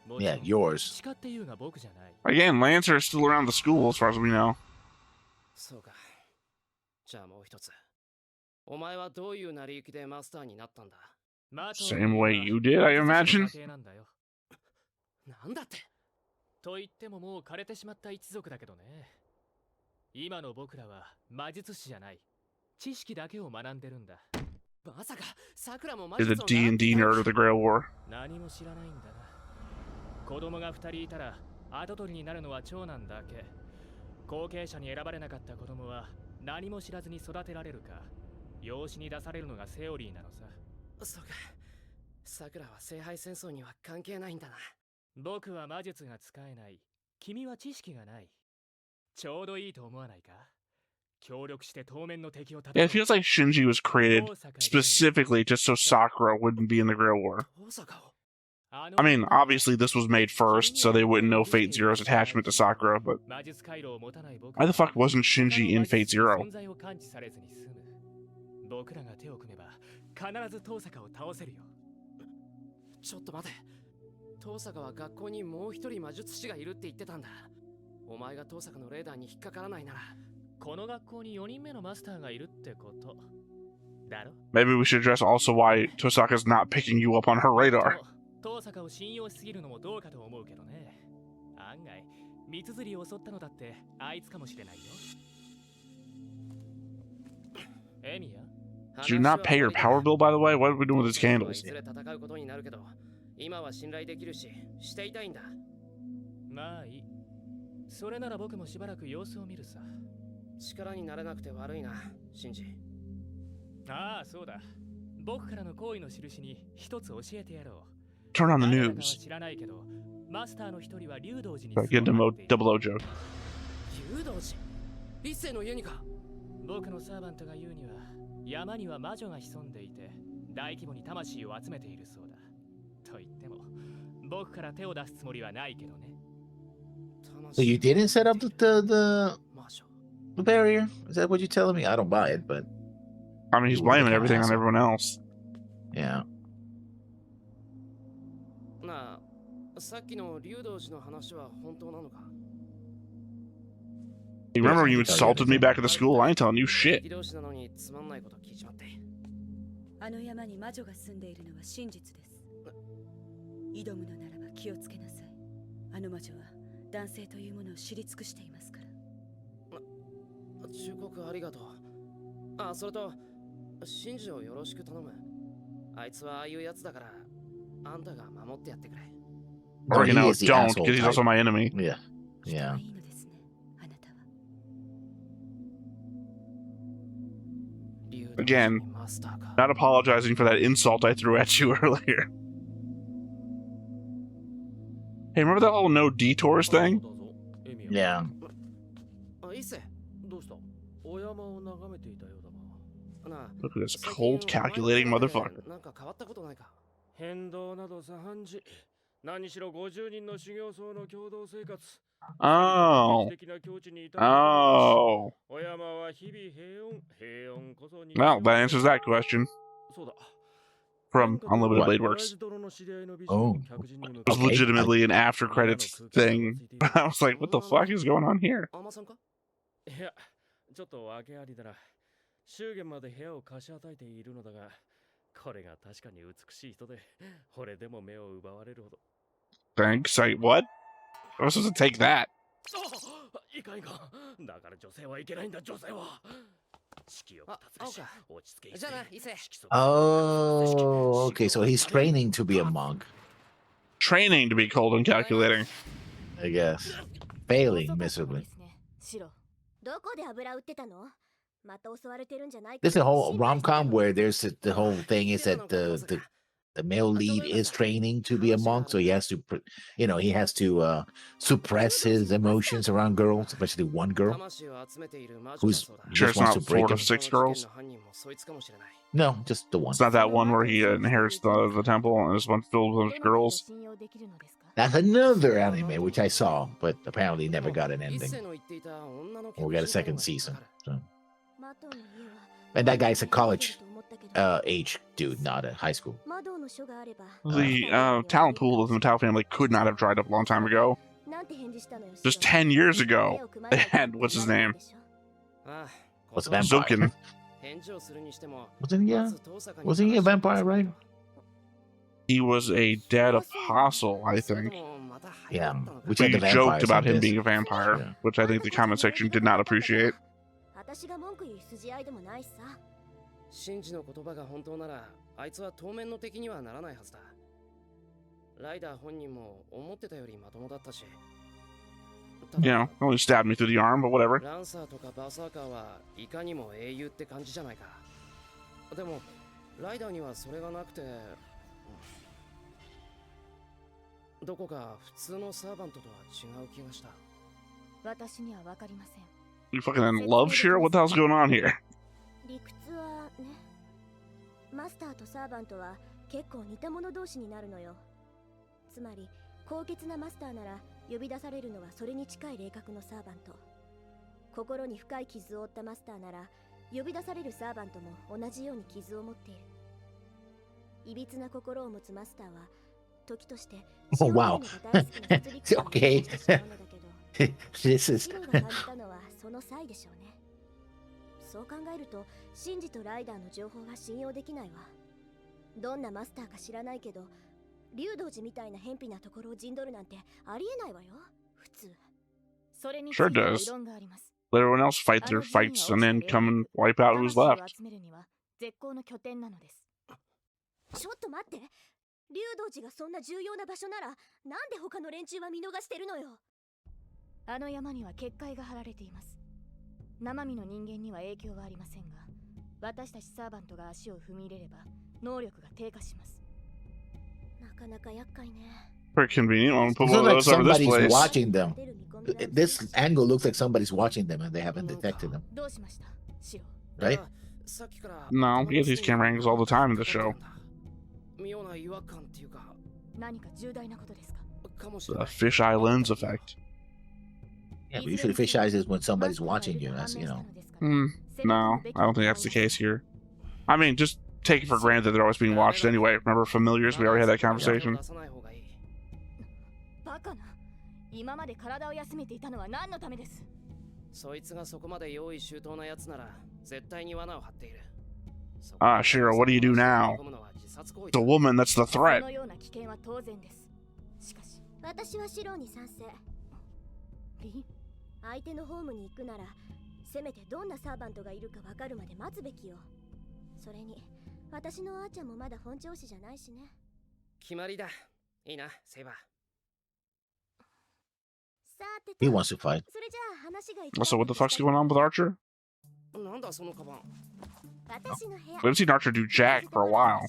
も Yeah, ちろん yours. 誓って言うが僕じゃない。 Again, Lancer is still around the school as far as we know. そうか。じゃあもう一つ。お前はどういう成り行きでマスターになったんだ？ Same way you did, I imagine. なんだって？と言ってももう枯れてしまった一族だけどね。今の僕らは魔術師じゃない。知識だけを学んでるんだ。まさか、さくらも魔 Is 術 a を習って D&D た nerd of the Grail War. 何も知らないんだな。子供が2人いたら跡取りになるのは長男だけ。後継者に選ばれなかった子供は何も知らずに育てられるか、養子に出されるのがセオリーなのさ。そうか。さくらは聖杯戦争には関係ないんだな。僕は魔術が使えない。君は知識がない。ちょうどいいと思わないか？協力して当面の敵を叩 Yeah, こ it う。 feels like Shinji was created specifically just so Sakura wouldn't be in the Grill War. 遠坂を。I mean, obviously this was made first, so they wouldn't know Fate Zero's attachment to Sakura, but 魔術回路を持たない僕 why は the fuck wasn't Shinji in Fate 他の魔術 Zero? の存在を感知されずに済む。僕らが手を組めば必ず遠坂を倒せるよ。ちょっと待て。遠坂は学校にもう一人魔術師がいるって言ってたんだ。お前が遠坂のレーダーに引っかからないなら。この学校に4人目のマスターがいるってことだろ。 Maybe we should address also why Tosaka's not picking you up on her radar. 遠坂を信用しすぎるのもどうかと思うけどね。案外、三綴りを襲ったのだってあいつかもしれないよ。エミヤ Did you not pay your power bill, by the way? What are we doing with these い candles? ずれ戦うことになるけど、今は信頼できるし、していたいんだ。まあいい。それなら僕もしばらく様子を見るさ。力になれなくて悪いな、シンジ。ああ、そうだ。僕からの行為の印に一つ教えてやろう。 Turn on the 誰だかは news. 知らないけど、マスターの一人は竜道寺に Get into 住 mo まっている double O joke. 竜道寺一世の家にか。僕のサーバントが言うには、山には魔女が潜んでいて、大規模に魂を集めているそうだ。と言っても、僕から手を出すつもりはないけどね。 So you didn't set up魔女。 the barrier? Is that what you're telling me? I don't buy it, but I mean, he's You were the blaming kinda everything on asshole. everyone else. yeah. なあ、さっきの竜道寺の話は本当なのか？ You remember when you insulted me back at the school? I ain't telling you shit. 敵同士なのにつまんないこと聞いちまって。あの山に魔女が住んでいるのは真実です。挑むのならば気をつけなさい。あの魔女は男性というものを知り尽くしていますから。忠告ありがとう。あ、それと、シンジをよろしく頼む。あいつはああいうやつだから、あんたが守ってやってくれ。 Or, he you know, is the don't, asshole because he's type. also my enemy. Yeah. 人 Yeah. はいいのですね、あなたは。竜道寺 Again, にマスターか。 not apologizing for that insult I threw at you earlier. Hey, remember that whole no detours thing? Yeah. あ、いいっせ。どうした？お山を眺めていたようだが。なあ、 Look at this 最 cold, 近お前 calculating の中で motherfucker. なんか変わったことないか？変動など左半時。何しろ50人の修行僧の共同生活。 Oh. 劇的な境地に至ることなし Oh. お山は日々平穏こそに Well, that answers that question そうだ。 from Unlimited What? Blade Works. Oh. It was Okay. legitimately an after credits thing. But I was like, what the fuck is going on here? アマさんか？いや、ちょっと訳ありだな。祝言まで部屋を貸し与えているのだが、これが確かに美しい人で、俺でも目を奪われるほど。 Thanks. I, what? I was supposed to take that. いかんいかん。だから女性はいけないんだ、女性は。式をあ、二つし青か。落ち着け。じゃあな、伊勢。 Oh, okay. So he's training to be a monk, Training to be cold and calculating. I guess. Failing miserably. 白。どこで油売ってたの？また襲われてるんじゃないか。 There's a whole rom-com where there's the whole thing is that the male lead is training to be a monk, so he has to, he has to suppress his emotions around girls, especially one girl 魂を集めている魔女 who's だそうだ。 Sure, just it's wants not to break four to him. six girls. 犯人もそいつかもしれない。 No, just the one. It's not that one where he inherits the temple and this one filled with girls. 信用できるのですか？ That's another anime which I saw, but apparently never got an 一 ending. 世の言っていた女の We'll get a second season. So. 窓の家は And that guy's a college age dude, not a high school. 窓の書があれば The talent pool of the Mattel family could not have dried up a long time ago. なんて返事したのよ。 Just 10 years ago, they had, what's his name? ああ、 What's 断 vampire? Zukin. 返事をするにしても Wasn't he? まず遠坂に Wasn't he a vampire, right? He was a dead apostle, I それ think. ともまた入 Yeah, ったのか which had We the vampires joked about on him this. being a vampire, Yeah. which I think the comment section did not appreciate. 私が文句言う筋合いでもないしさ。シンジの言葉が本当なら、あいつは当面の敵にはならないはずだ。ライダー本人も思ってたよりまともだったし、You know, only stabbed me through the arm, but whatever. ランサーとかバーサーカーはいかにも英雄って感じじゃないか。でもライダーにはそれがなくて、どこか普通のサーバントとは違う気がした。私には分かりません。 You fucking in love, Shira? What the hell's going on here? 理屈はね、マスターとサーバントは結構似た者同士になるのよ。つまり高潔なマスターなら呼び出されるのはそれに近い霊格のサーバント。心に深い傷を負ったマスターなら呼び出されるサーバントも同じように傷を持っている。いびつな心を持つマスターは時として Oh, wow. Okay. This is シロが感じたのはその際でしょうね。そう考えるとシンジとライダーの情報が信用できないわ。どんなマスターか知らないけど竜道寺みたいな偏僻なところを陣取るなんてありえないわよ、普通。それについ Sure ては does. 異論があります。 Let everyone else fight their fights and then come and wipe out who's left. 魂を集めるには絶好の拠点なのです。ちょっと待って、竜道寺がそんな重要な場所ならなんで他の連中は見逃してるのよ。あの山には結界が張られています。生身の人間には影響はありませんが、私たちサーバントが足を踏み入れれば能力が低下します。なかなか厄介ね。 Pretty convenient. I'm gonna put it's one not of like those over this somebody's place. watching them. This angle looks like somebody's watching them and they haven't detected them. どうしました、シロ。 Right? さっきから No, we get these camera angles all the time in the show. 妙な違和感っていうか、何か重大なことですか。かもし The れない。 fisheye lens effect. Yeah, but usually fisheye is when somebody's watching you. That's, you know. No, I don't think that's the case here. I mean, just take it for granted that they're always being watched anyway. Remember familiars? We already had that conversation. バカな。今まで体を休めていたのは何のためです。そいつがそこまで用意周到なやつなら絶対に罠を張っている。 Ah, Shira, what do you do now? The woman, that's the そ threat. のような危険は当然です。しかし、私はシロに賛成。相手のホームに行くなら、せめてどんなサーバントがいるか分かるまで待つべきよ。それに、私のあーちゃんもまだ本調子じゃないしね。決まりだ。いいな、セイバー。 さて He と、 wants to fight. それじゃあ話が Also, what the fuck's going on with Archer? なんだそのカバン。私の部屋 We haven't seen Archer do jack for a while.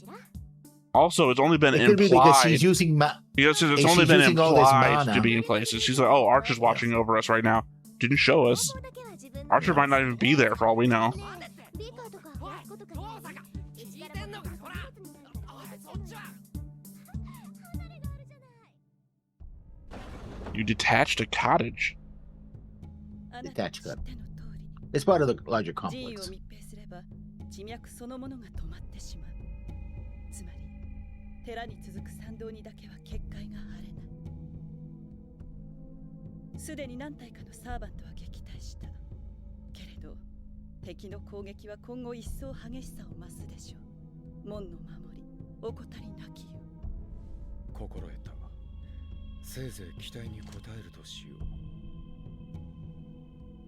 Also, it's only been It could be because implied. she's using Because it's if only she's been using all this implied to mana. be in places. She's like, oh, Archer's watching over us right now. Didn't show us. Archer might not even be there for all we know. ビーカーとか息子とかに聞いてんのか、こら。そっちは。 You detached a cottage. detached cut. It's part of the larger 寺院を complex. 密閉すれば地脈そのものが止まってしまう。つまり寺に続く参道にだけは結界が張れない。すでに何体かのサーバントは撃退した。けれど敵の攻撃は今後一層激しさを増すでしょう。門の守り、怠りなきよ。心得た。せいぜい期待に応えるとしよう。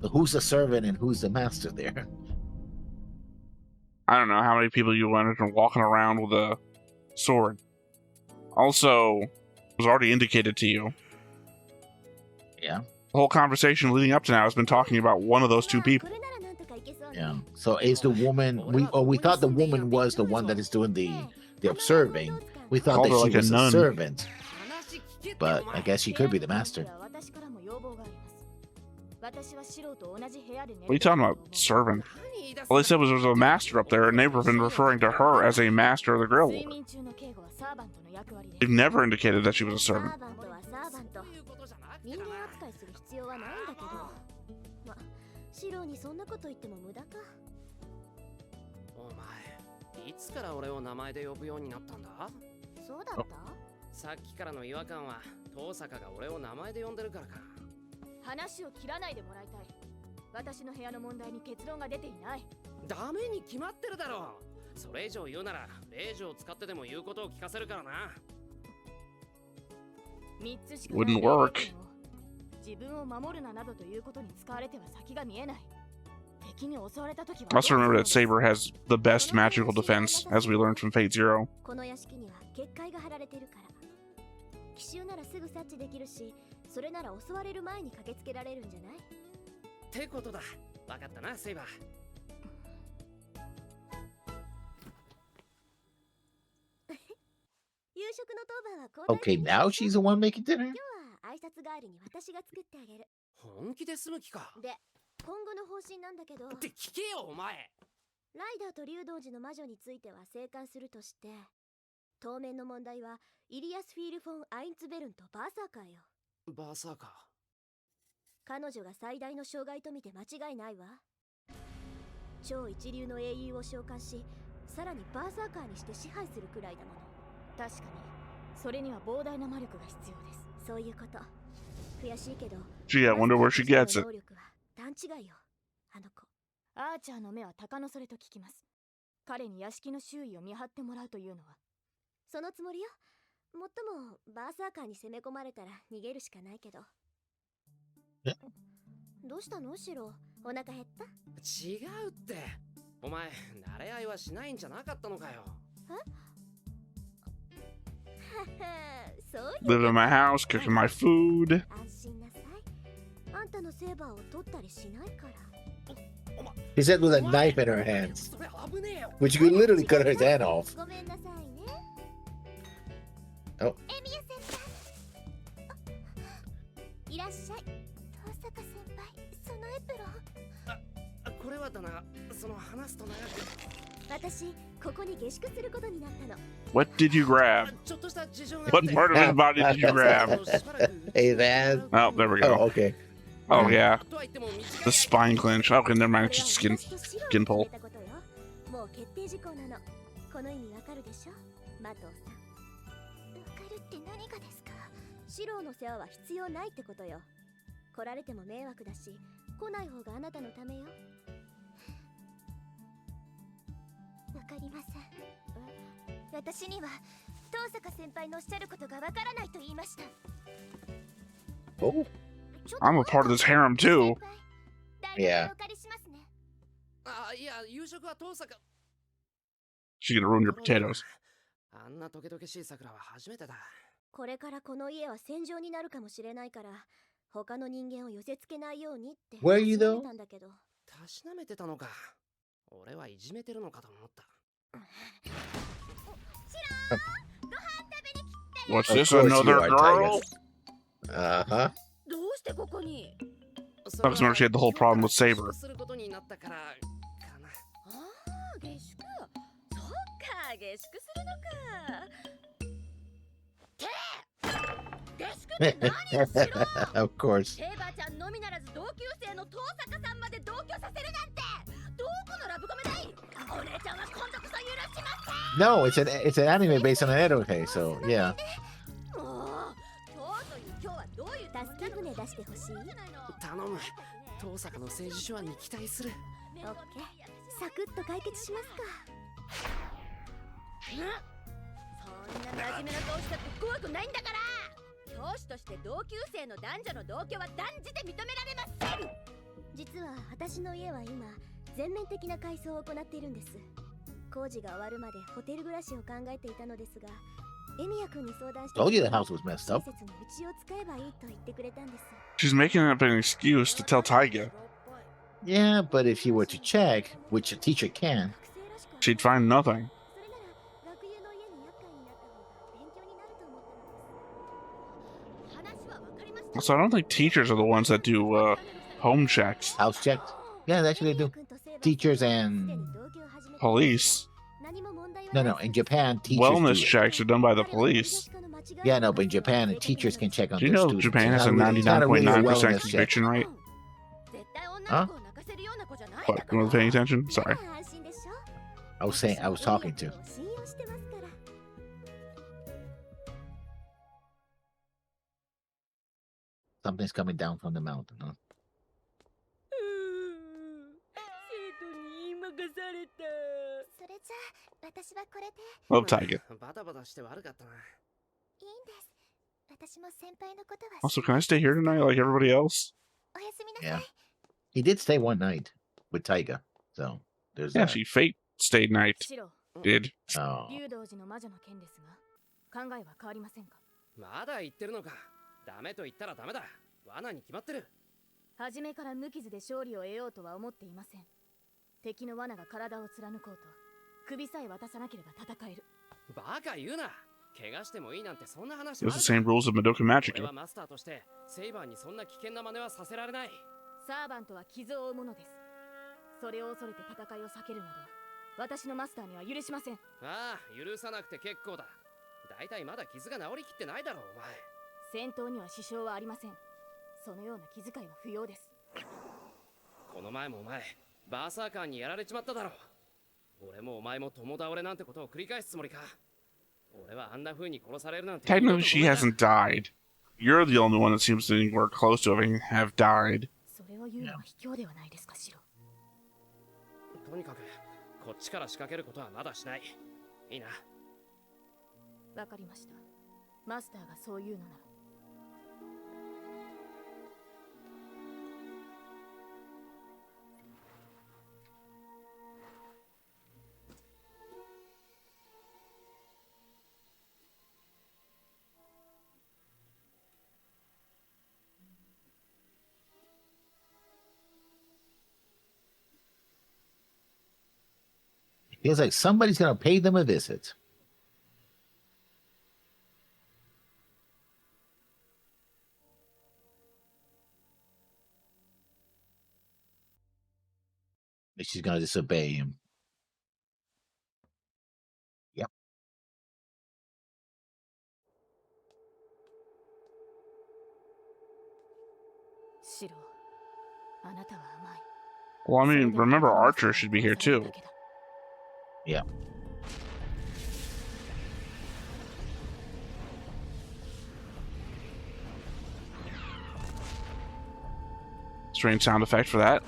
But who's the servant and who's the master there? I don't know how many people you went and walking around with a sword. Also, it was already indicated to you. Yeah. The whole conversation leading up to now has been talking about one of those two people. Yeah. So is the woman we thought the woman was the one that is doing the observing. We thought Called that her she like a was a nun. servant. But I guess she could be the master. What are you talking about, servant? All they said was there was a master up there, and they've been referring to her as a master of the grill. They've never indicated that she was a servant. 人間扱いする必要はないんだけど、ま、シロにそんなこと言っても無駄か。お前、いつから俺を名前で呼ぶようになったんだ？そうだった？さっきからの違和感は、遠坂が俺を名前で呼んでるからか。話を切らないでもらいたい。私の部屋の問題に結論が出ていない。ダメに決まってるだろう。それ以上言うなら、令状を使ってでも言うことを聞かせるからな。Wouldn't work. 自分を守るななどということに使われては先が見えない。敵に襲われた時は Also remember that Saber has the best magical defense, as we learned from Fate Zero. この屋敷には結界が張られてるから。奇襲ならすぐ察知できるし、それなら襲われる前に駆けつけられるんじゃない？ってことだ。わかったな、セイバー。夕食の当番は交代 Okay, now she's the one making dinner? 今日は挨拶代わりに私が作ってあげる。本気で済む気か。で、今後の方針なんだけど、って聞けよ、お前。ライダーと竜道寺の魔女については静観するとして、当面の問題はイリアス・フィール・フォン・アインツベルンとバーサーカーよ。バーサーカー。彼女が最大の障害と見て間違いないわ。超一流の英雄を召喚し、さらにバーサーカーにして支配するくらいだもの。確かにそれには膨大な魔力が必要です。そういうこと。悔しいけど、 Gee, I wonder where she gets it. 能力は段違いよ、あの子。アーチャーの目は鷹のそれと聞きます。彼に屋敷の周囲を見張ってもらうというのは。そのつもりよ。もっともバーサーカーに攻め込まれたら逃げるしかないけど。どうしたのシロ？お腹減った？違うって。お前、慣れ合いはしないんじゃなかったのかよ。そういう。 Live in my house, cooking my food. 安心なさい。あんたのセーバーを取ったりしないから。 He said with a knife in her hands, which you could literally cut her head off. ごめんなさいね。Oh. エミヤ先輩。いらっしゃい。遠坂先輩、そのエプロン。これはだな、その話すと長く。私、ここに下宿することになったの。 What did you grab? ちょっとした事情が。 What part of his body did you grab? Hey, that. Oh, there we go. Oh, okay. Oh, yeah. The spine clinch. Okay, never mind. It's just skin pull. もう決定事項なの。この意味わかるでしょ、マトウさん。わかるって何がですか？シローの世話は必要ないってことよ。来られても迷惑だし、来ない方があなたのためよ。わかりません。私には遠坂先輩のおっしゃることがわからないと言いました。 Oh. I'm a part of this harem too. Yeah. あ、いや、夕食は遠坂。 She's gonna ruin your potatoes. あんなトゲトゲしい桜は初めてだ。これからこの家は戦場になるかもしれないから、他の人間を寄せつけないようにって。 Where are you though? たんだけど。たしなめてたのか。俺はいじめてるのかと思った。 What's Of this? course Another you are, girl? Uh-huh. どうしてここに？ I was remember she had the whole problem with Saber. することになったからかな。ああ、下宿。そっか、下宿するのか。下宿って何をしろ。 Of course. セーバーちゃんのみならず同級生の遠坂さんまで同居させるなんて、どこのラブコメだい？お姉ちゃんは今度こそ許しません。 No, it's an anime based on an anime, so yeah. もう、今日という今日はどういう助け舟出してほしい？頼む。遠坂の政治手腕に期待する。オッケー。サクッと解決しますか。そんな真面目な顔したって怖くないんだから。教師として同級生の男女の同居は断じて認められません。実は私の家は今全面的な改装を行っているんです。工事が終わるまでホテル暮らしを考えていたのですが、エミヤ君に相談して、 Told you the house was messed up. 施設のうちを使えばいいと言ってくれたんです。 She's making up an excuse to tell Taiga. Yeah, but if you were to check, which a teacher can, She'd find nothing. それなら学友の家に厄介になった方が勉強になると思ったのです。話はわかりました。 So I don't think teachers are the ones that do home checks. house checked. Yeah, actually they do. Teachers and Police. no, in Japan, teachers Wellness do it. checks are done by the police. Yeah, no, but in Japan, teachers can check on Do you their know students. Japan It's has a not really- it's not really a 99.9% wellness check. conviction rate? 絶対女の子を泣かせるような子じゃないんだ What? から。 Wasn't paying attention? Sorry. I was saying, I was talking to. Something's coming down from the mountain, huh? 生徒に言いまかされた。それじゃあ私はこれで Love Taiga. バタバタして悪かったな。いいんです。私も先輩のことは Also, can I stay here tonight like everybody else? おやすみな Yeah. さい。 He did stay one night with Taiga, so there's Yeah, that. she fate stayed night. シロ、 Did. Oh. 竜道寺の魔女の件ですが、考えは変わりませんか？まだ言ってるのか。ダメと言ったらダメだ。罠に決まってる。初めから無傷で勝利を得ようとは思っていません。敵の罠が体を貫こうと、首さえ渡さなければ戦える。バカ言うな。怪我してもいいなんてそんな話 It was the same rules of Madoka 俺 Magic. はマスターとしてセイバーにそんな危険な真似はさせられない。サーバントは傷を負うものです。それを恐れて戦いを避けるなど、私のマスターには許しません。ああ、許さなくて結構だ。だいたいまだ傷が治りきってないだろう、お前。戦闘には支障はありません。そのような気遣いは不要です。この前もお前、バーサーカーにやられちまっただろう。俺もお前も共倒れなんてことを繰り返すつもりか。俺はあんな風に殺されるなんて。 Technically, she hasn't died. You're the only one that seems to anywhere close to have died. それを言うのは卑怯ではないですか、シロ。とにかく、こっちから仕掛けることはまだしない。いいな。わかりました。マスターがそう言うのなら。Feels like somebody's gonna pay them a visit. She's gonna disobey him. Yep. Shiro, あなたは甘い。 Well, I mean, remember Archer should be here too. Yeah. Strange sound effect for that.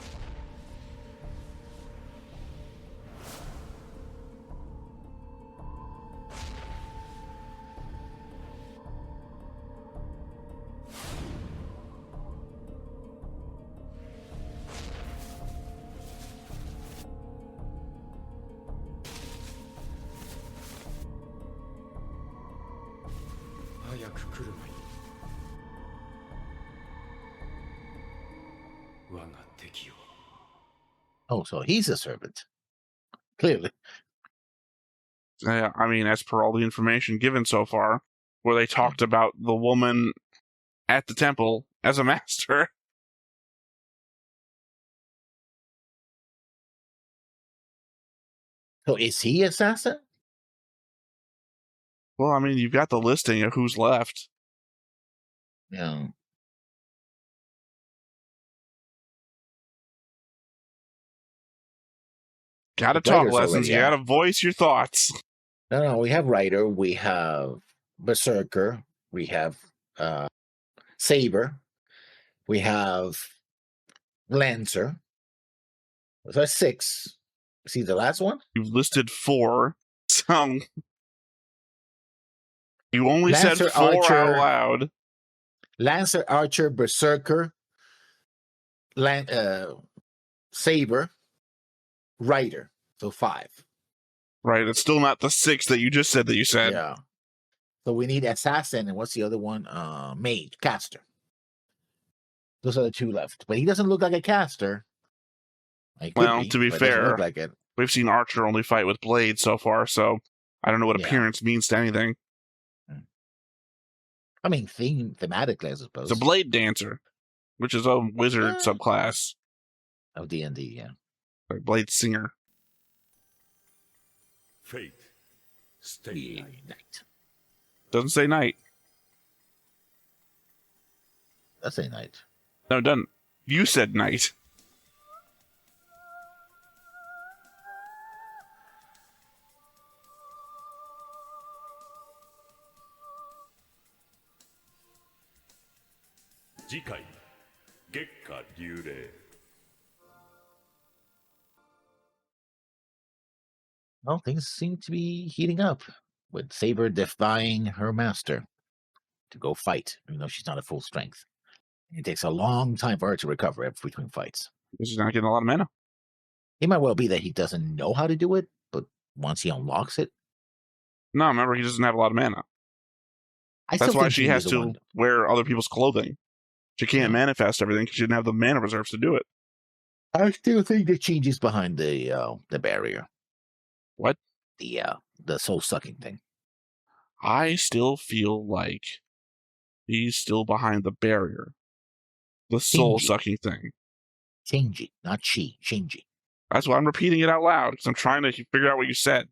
Oh, so he's a servant. Clearly. Yeah, I mean, as per all the information given so far, where they talked about the woman at the temple as a master. So is he assassin? Well, I mean, you've got the listing of who's left. Yeah. Gotta talk lessons. You gotta voice your thoughts. No, we have Rider, we have Berserker, we have Saber, we have Lancer. Was that 6? See the last one? You've listed 4. So you only Lancer, said 4 Archer, out loud. Lancer, Archer, Berserker, Saber, Rider. So 5. Right, it's still not the 6 that you just said that you said. Yeah. So we need Assassin, and what's the other one? Mage, Caster. Those are the 2 left. But he doesn't look like a caster. Well, to be fair, like it. We've seen Archer only fight with blades so far, so I don't know what appearance means to anything. I mean, thematically, I suppose. It's a blade dancer, which is a wizard subclass. Of D&D, yeah. Or blade singer. Fate. Stay night. Doesn't say night. Does say night. No, it doesn't. You said night. Well, things seem to be heating up, with Saber defying her master to go fight, even though she's not at full strength. It takes a long time for her to recover between fights. She's not getting a lot of mana. It might well be that he doesn't know how to do it, but once he unlocks it... No, remember, he doesn't have a lot of mana. That's why she has to wear other people's clothing. She can't manifest everything because she didn't have the mana reserves to do it. I still think that Shinji's behind the barrier. What? The soul sucking thing. I still feel like he's still behind the barrier. The soul sucking thing. Shinji, not she. Shinji. That's why I'm repeating it out loud, because I'm trying to figure out what you said.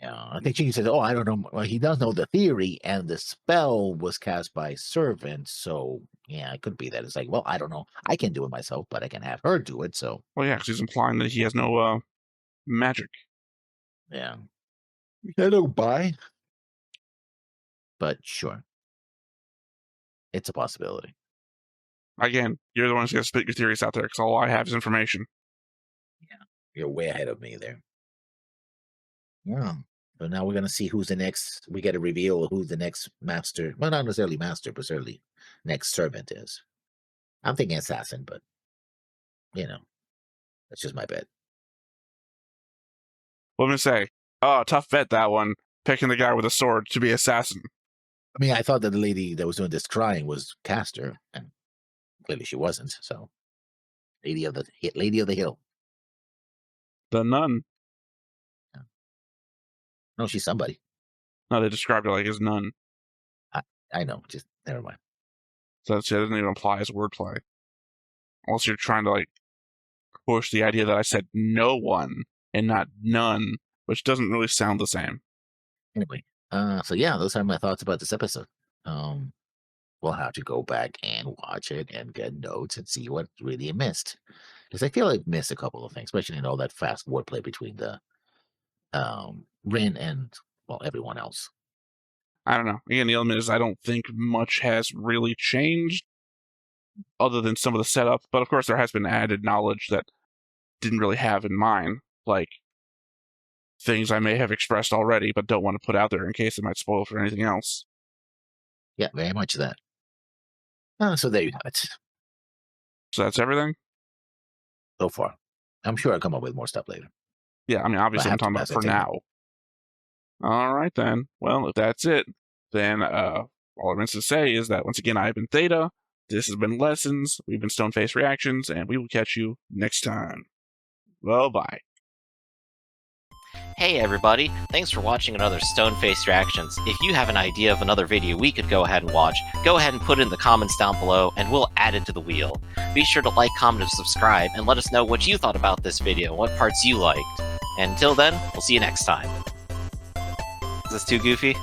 Yeah, I think Shinji says, "Oh, I don't know." Well, he does know the theory, and the spell was cast by servant. So yeah, it could be that it's like, well, I don't know. I can do it myself, but I can have her do it. So well, yeah, because he's implying that he has no magic. Yeah, I don't buy, but sure, it's a possibility. Again, you're the one who's going to spit your theories out there, because all I have is information. Yeah, you're way ahead of me there. Yeah. So now we're going to see who's the next. We get a reveal of who the next master. Well, not necessarily master, but certainly next servant is. I'm thinking assassin, but that's just my bet. What am I going to say? Oh, tough bet, that one. Picking the guy with a sword to be assassin. I mean, I thought that the lady that was doing this crying was Caster, and clearly she wasn't. So, lady of the hill. The nun. Yeah. No, she's somebody. No, they described her like as nun. I know. Just never mind. So that doesn't even apply as wordplay. Unless you're trying to push the idea that I said no one and not none, which doesn't really sound the same. Anyway, so yeah, those are my thoughts about this episode. We'll have to go back and watch it and get notes and see what really missed. Because I feel like missed a couple of things, especially in all that fast wordplay between the Rin and everyone else. I don't know. Again, the element is I don't think much has really changed other than some of the setup. But of course, there has been added knowledge that didn't really have in mind, like things I may have expressed already but don't want to put out there in case it might spoil for anything else. Yeah, very much that. So there you have it. So that's everything? So far. I'm sure I'll come up with more stuff later. Yeah, I mean, obviously I'm talking about for now. All right, then. Well, if that's it, then all I'm going to say is that, once again, I've been Theta, this has been Lessons, we've been Stoneface Reactions, and we will catch you next time. Well, bye. Hey everybody, thanks for watching another Stoneface Reactions. If you have an idea of another video we could go ahead and watch, go ahead and put it in the comments down below and we'll add it to the wheel. Be sure to like, comment, and subscribe, and let us know what you thought about this video and what parts you liked. And until then, we'll see you next time. Is this too goofy?